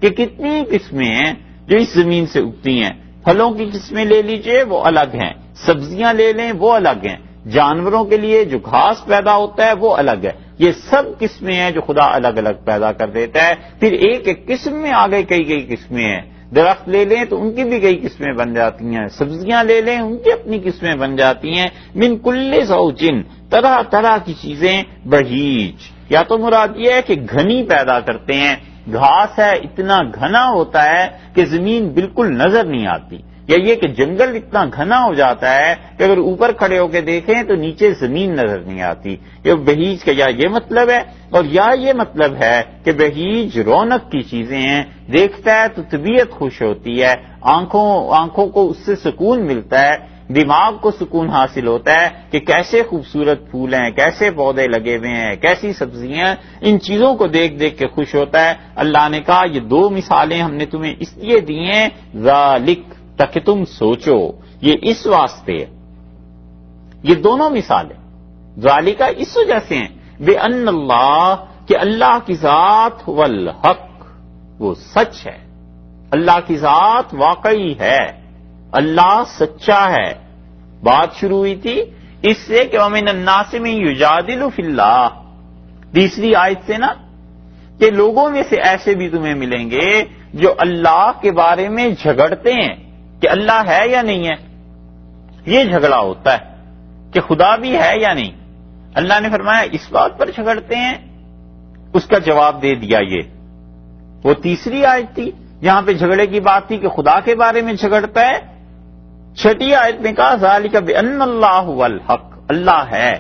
کہ کتنی قسمیں ہیں جو اس زمین سے اگتی ہیں. پھلوں کی قسمیں لے لیجئے وہ الگ ہیں، سبزیاں لے لیں وہ الگ ہیں، جانوروں کے لیے جو گھاس پیدا ہوتا ہے وہ الگ ہے. یہ سب قسمیں ہیں جو خدا الگ الگ پیدا کر دیتا ہے. پھر ایک ایک قسم میں آگے کئی قسمیں ہیں. درخت لے لیں تو ان کی بھی کئی قسمیں بن جاتی ہیں، سبزیاں لے لیں ان کی اپنی قسمیں بن جاتی ہیں. من کل زوجن، طرح طرح کی چیزیں. بہیج، یا تو مراد یہ ہے کہ گھنی پیدا کرتے ہیں. گھاس ہے اتنا گھنا ہوتا ہے کہ زمین بالکل نظر نہیں آتی، یا یہ کہ جنگل اتنا گھنا ہو جاتا ہے کہ اگر اوپر کھڑے ہو کے دیکھیں تو نیچے زمین نظر نہیں آتی. یہ بہیج کا یا یہ مطلب ہے، اور یا یہ مطلب ہے کہ بہیج رونق کی چیزیں ہیں، دیکھتا ہے تو طبیعت خوش ہوتی ہے، آنکھوں کو اس سے سکون ملتا ہے، دماغ کو سکون حاصل ہوتا ہے کہ کیسے خوبصورت پھول ہیں، کیسے پودے لگے ہوئے ہیں، کیسی سبزیاں، ان چیزوں کو دیکھ دیکھ کے خوش ہوتا ہے. اللہ نے کہا یہ دو مثالیں ہم نے تمہیں اس لیے دی ہیں ذالک، تاکہ تم سوچو. یہ اس واسطے ہے، یہ دونوں مثالیں ذالکہ اس وجہ سے ہیں بے ان اللہ، کہ اللہ کی ذات والحق، وہ سچ ہے. اللہ کی ذات واقعی ہے، اللہ سچا ہے. بات شروع ہوئی تھی اس سے کہ وَمِنَ النَّاسِ مَن يُجَادِلُ فِي اللَّهِ، تیسری آیت سے نا، کہ لوگوں میں سے ایسے بھی تمہیں ملیں گے جو اللہ کے بارے میں جھگڑتے ہیں کہ اللہ ہے یا نہیں ہے. یہ جھگڑا ہوتا ہے کہ خدا بھی ہے یا نہیں. اللہ نے فرمایا اس بات پر جھگڑتے ہیں، اس کا جواب دے دیا. یہ وہ تیسری آیت تھی جہاں پہ جھگڑے کی بات تھی کہ خدا کے بارے میں جھگڑتا ہے. چھٹی آیت میں کہا ذالک بان اللہ هو الحق، اللہ ہے،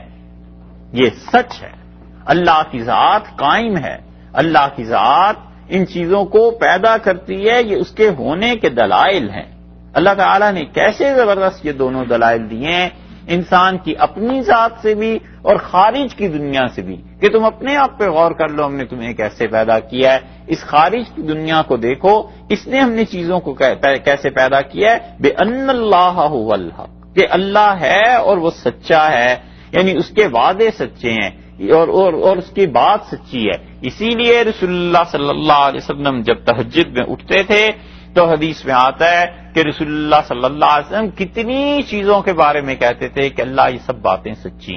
یہ سچ ہے. اللہ کی ذات قائم ہے، اللہ کی ذات ان چیزوں کو پیدا کرتی ہے، یہ اس کے ہونے کے دلائل ہیں. اللہ تعالیٰ نے کیسے زبردست یہ دونوں دلائل دیے ہیں، انسان کی اپنی ذات سے بھی اور خارج کی دنیا سے بھی، کہ تم اپنے آپ پہ غور کر لو ہم نے تمہیں کیسے پیدا کیا ہے. اس خارج کی دنیا کو دیکھو، اس نے ہم نے چیزوں کو کیسے پیدا کیا ہے. بے ان اللہ هو الحق، کہ اللہ ہے اور وہ سچا ہے، یعنی اس کے وعدے سچے ہیں اور اس کی بات سچی ہے. اسی لیے رسول اللہ صلی اللہ علیہ وسلم جب تہجد میں اٹھتے تھے تو حدیث میں آتا ہے کہ رسول اللہ صلی اللہ علیہ وسلم کتنی چیزوں کے بارے میں کہتے تھے کہ اللہ یہ سب باتیں سچی.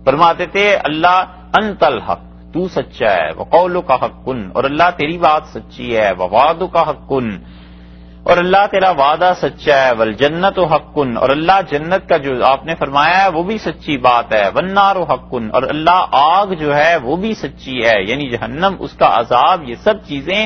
فرماتے تھے اللہ انت الحق، تو سچا ہے، وقولک حق، اور اللہ تیری بات سچی ہے، ووعدک حق، اور اللہ تیرا وعدہ سچا ہے، والجنت حق، اور اللہ جنت کا جو آپ نے فرمایا ہے وہ بھی سچی بات ہے، والنار حق، اور اللہ آگ جو ہے وہ بھی سچی ہے، یعنی جہنم، اس کا عذاب، یہ سب چیزیں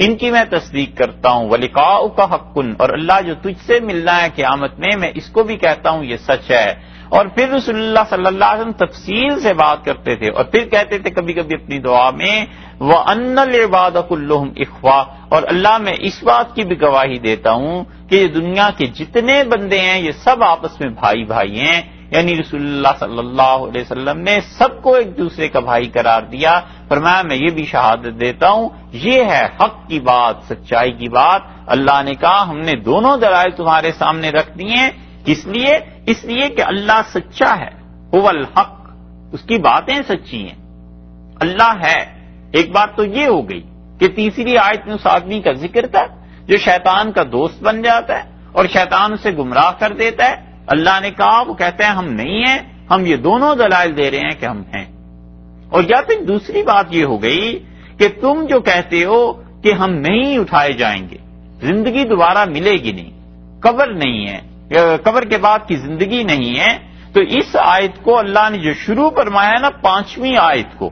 ان کی میں تصدیق کرتا ہوں. ولقاؤک حق، اور اللہ جو تجھ سے ملنا ہے قیامت میں اس کو بھی کہتا ہوں یہ سچ ہے. اور پھر رسول اللہ صلی اللہ علیہ وسلم تفصیل سے بات کرتے تھے اور پھر کہتے تھے کبھی کبھی اپنی دعا میں وَأَنَّ الْعِبَادَ كُلُّهُمْ إِخْوَةٌ، اور اللہ میں اس بات کی بھی گواہی دیتا ہوں کہ یہ دنیا کے جتنے بندے ہیں یہ سب آپس میں بھائی بھائی ہیں. یعنی رسول اللہ صلی اللہ علیہ وسلم نے سب کو ایک دوسرے کا بھائی قرار دیا. فرمایا میں یہ بھی شہادت دیتا ہوں یہ ہے حق کی بات، سچائی کی بات. اللہ نے کہا ہم نے دونوں دلائل تمہارے سامنے رکھ دیے ہیں. کس لیے؟ اس لیے کہ اللہ سچا ہے، هو الحق، اس کی باتیں سچی ہیں، اللہ ہے. ایک بات تو یہ ہو گئی کہ تیسری آیت میں اس آدمی کا ذکر تھا جو شیطان کا دوست بن جاتا ہے اور شیطان اسے گمراہ کر دیتا ہے. اللہ نے کہا وہ کہتے ہیں ہم نہیں ہیں، ہم یہ دونوں دلائل دے رہے ہیں کہ ہم ہیں. اور یا پھر دوسری بات یہ ہو گئی کہ تم جو کہتے ہو کہ ہم نہیں اٹھائے جائیں گے، زندگی دوبارہ ملے گی نہیں، قبر نہیں ہے، قبر کے بعد کی زندگی نہیں ہے، تو اس آیت کو اللہ نے جو شروع فرمایا نا 5ویں آیت کو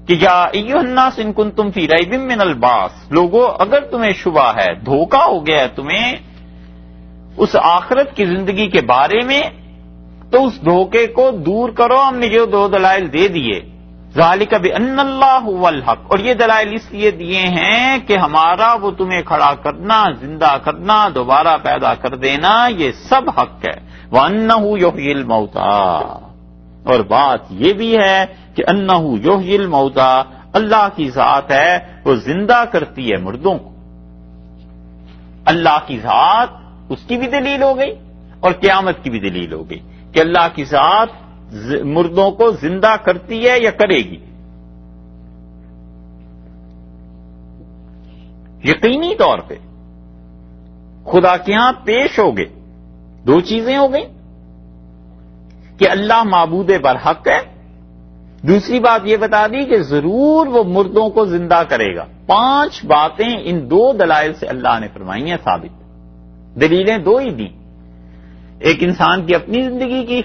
کہ یا ایھا الناس ان کنتم فی ریب من البعث، لوگوں اگر تمہیں شبہ ہے، دھوکہ ہو گیا ہے تمہیں اس آخرت کی زندگی کے بارے میں، تو اس دھوکے کو دور کرو. ہم نے جو دو دلائل دے دیے ذالک بان اللہ هو الحق، اور یہ دلائل اس لیے دیے ہیں کہ ہمارا وہ تمہیں کھڑا کرنا، زندہ کرنا، دوبارہ پیدا کر دینا یہ سب حق ہے. وانہ یحیی الموتى، اور بات یہ بھی ہے کہ انہ یحیی الموتى، اللہ کی ذات ہے وہ زندہ کرتی ہے مردوں کو. اللہ کی ذات اس کی بھی دلیل ہو گئی اور قیامت کی بھی دلیل ہو گئی کہ اللہ کی ذات مردوں کو زندہ کرتی ہے یا کرے گی. یقینی طور پہ خدا کے ہاں پیش ہو گئے دو چیزیں ہو گئیں کہ اللہ معبود برحق ہے، دوسری بات یہ بتا دی کہ ضرور وہ مردوں کو زندہ کرے گا. 5 باتیں ان 2 دلائل سے اللہ نے فرمائی ہیں ثابت. دلیلیں 2 ہی دی، ایک انسان کی اپنی زندگی کی،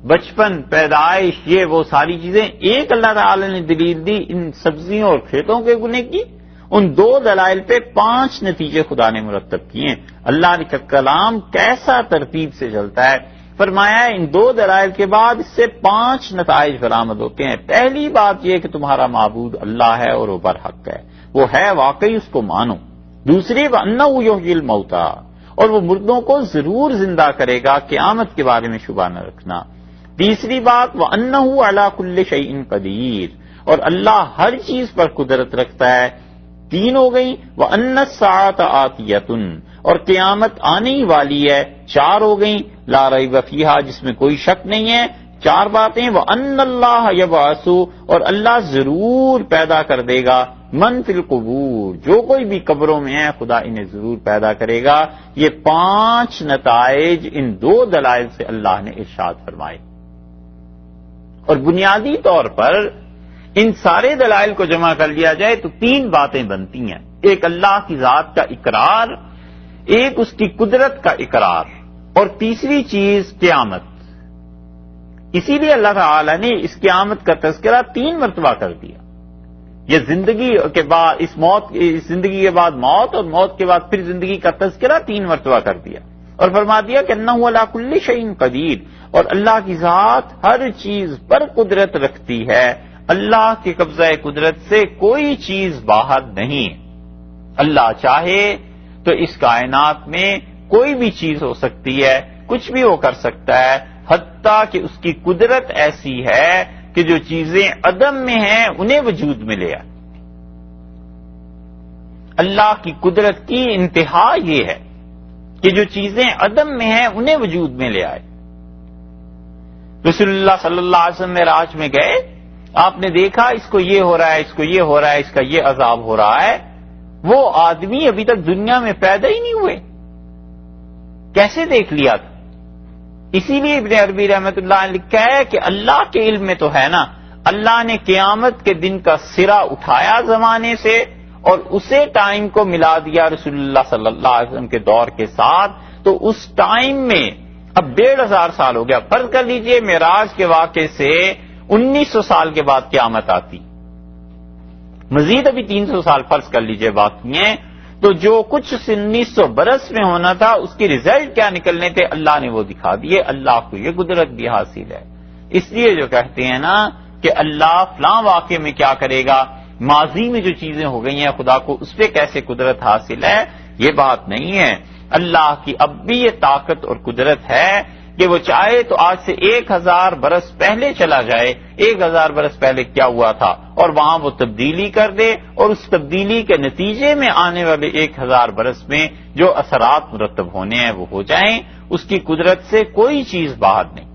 بچپن، پیدائش، یہ وہ ساری چیزیں. ایک اللہ تعالی نے دلیل دی ان سبزیوں اور کھیتوں کے گنے کی. ان 2 دلائل پہ 5 نتیجے خدا نے مرتب کیے ہیں. اللہ کا کلام کیسا ترتیب سے چلتا ہے. فرمایا ہے ان 2 دلائل کے بعد اس سے 5 نتائج برآمد ہوتے ہیں. پہلی بات یہ کہ تمہارا معبود اللہ ہے اور وہ برحق ہے، وہ ہے واقعی، اس کو مانو. دوسری وَأَنَّهُ يُحْيِي الْمَوْتَى، اور وہ مردوں کو ضرور زندہ کرے گا، قیامت کے بارے میں شبہ نہ رکھنا. تیسری بات وَأَنَّهُ عَلَى كُلِّ شَيْءٍ قَدِيرٌ، اور اللہ ہر چیز پر قدرت رکھتا ہے. 3 ہو گئی. وَأَنَّ السَّاعَةَ آتِيَةٌ، اور قیامت آنے ہی والی ہے. 4 ہو گئیں. لا ریب فیہا، جس میں کوئی شک نہیں ہے. 4 باتیں. وَأَنَّ اللَّهَ يَبْعَثُ، اور اللہ ضرور پیدا کر دے گا. من فی القبور، جو کوئی بھی قبروں میں ہے خدا انہیں ضرور پیدا کرے گا. یہ 5 نتائج ان 2 دلائل سے اللہ نے ارشاد فرمائے. اور بنیادی طور پر ان سارے دلائل کو جمع کر لیا جائے تو 3 باتیں بنتی ہیں. ایک اللہ کی ذات کا اقرار، ایک اس کی قدرت کا اقرار، اور تیسری چیز قیامت. اسی لیے اللہ تعالی نے اس قیامت کا تذکرہ 3 مرتبہ کر دیا. یہ زندگی کے بعد اس زندگی کے بعد موت، اور موت کے بعد پھر زندگی کا تذکرہ 3 مرتبہ کر دیا، اور فرما دیا کہ انہ علی کل شیء قدیر، اور اللہ کی ذات ہر چیز پر قدرت رکھتی ہے. اللہ کے قبضہ قدرت سے کوئی چیز باہر نہیں. اللہ چاہے تو اس کائنات میں کوئی بھی چیز ہو سکتی ہے، کچھ بھی وہ کر سکتا ہے، حتیٰ کہ اس کی قدرت ایسی ہے کہ جو چیزیں عدم میں ہیں انہیں وجود میں لے آئے. اللہ کی قدرت کی انتہا یہ ہے کہ جو چیزیں عدم میں ہیں انہیں وجود میں لے آئے. رسول اللہ صلی اللہ علیہ وسلم معراج میں گئے، آپ نے دیکھا اس کو یہ ہو رہا ہے، اس کو یہ ہو رہا ہے، اس کا یہ عذاب ہو رہا ہے. وہ آدمی ابھی تک دنیا میں پیدا ہی نہیں ہوئے، کیسے دیکھ لیا تھا؟ اسی لیے ابن عربی رحمۃ اللہ نے لکھا ہے کہ اللہ کے علم میں تو ہے نا، اللہ نے قیامت کے دن کا سرا اٹھایا زمانے سے اور اسے ٹائم کو ملا دیا رسول اللہ صلی اللہ علیہ وسلم کے دور کے ساتھ. تو اس ٹائم میں اب 1500 سال ہو گیا. فرض کر لیجئے معراج کے واقعے سے 1900 سال کے بعد قیامت آتی، مزید ابھی 300 سال فرض کر لیجئے باقی ہیں. تو جو کچھ 1900 برس میں ہونا تھا اس کی ریزلٹ کیا نکلنے تھے اللہ نے وہ دکھا دیے. اللہ کو یہ قدرت بھی حاصل ہے. اس لیے جو کہتے ہیں نا کہ اللہ فلاں واقعے میں کیا کرے گا، ماضی میں جو چیزیں ہو گئی ہیں خدا کو اس پہ کیسے قدرت حاصل ہے، یہ بات نہیں ہے. اللہ کی اب بھی یہ طاقت اور قدرت ہے کہ وہ چاہے تو آج سے 1000 برس پہلے چلا جائے، 1000 برس پہلے کیا ہوا تھا، اور وہاں وہ تبدیلی کر دے، اور اس تبدیلی کے نتیجے میں آنے والے 1000 برس میں جو اثرات مرتب ہونے ہیں وہ ہو جائیں. اس کی قدرت سے کوئی چیز باہر نہیں.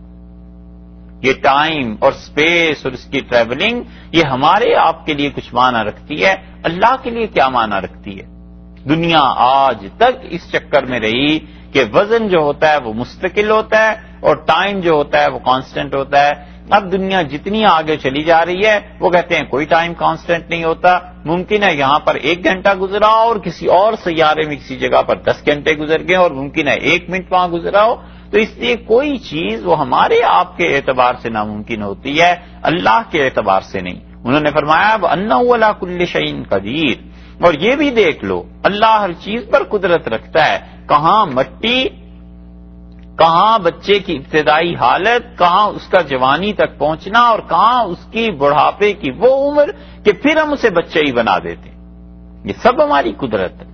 یہ ٹائم اور سپیس اور اس کی ٹریولنگ یہ ہمارے آپ کے لیے کچھ معنی رکھتی ہے، اللہ کے لیے کیا معنی رکھتی ہے؟ دنیا آج تک اس چکر میں رہی کہ وزن جو ہوتا ہے وہ مستقل ہوتا ہے اور ٹائم جو ہوتا ہے وہ کانسٹنٹ ہوتا ہے. اب دنیا جتنی آگے چلی جا رہی ہے وہ کہتے ہیں کوئی ٹائم کانسٹنٹ نہیں ہوتا. ممکن ہے یہاں پر 1 گھنٹہ گزرا ہو اور کسی اور سیارے میں کسی جگہ پر 10 گھنٹے گزر گئے، اور ممکن ہے 1 منٹ وہاں گزرا ہو. تو اس لیے کوئی چیز وہ ہمارے آپ کے اعتبار سے ناممکن ہوتی ہے، اللہ کے اعتبار سے نہیں. انہوں نے فرمایا وَأَنَّهُ عَلَى كُلِّ شَيْءٍ قَدِيرٌ، اور یہ بھی دیکھ لو اللہ ہر چیز پر قدرت رکھتا ہے. کہاں مٹی، کہاں بچے کی ابتدائی حالت، کہاں اس کا جوانی تک پہنچنا، اور کہاں اس کی بڑھاپے کی وہ عمر کہ پھر ہم اسے بچہ ہی بنا دیتے. یہ سب ہماری قدرت ہے.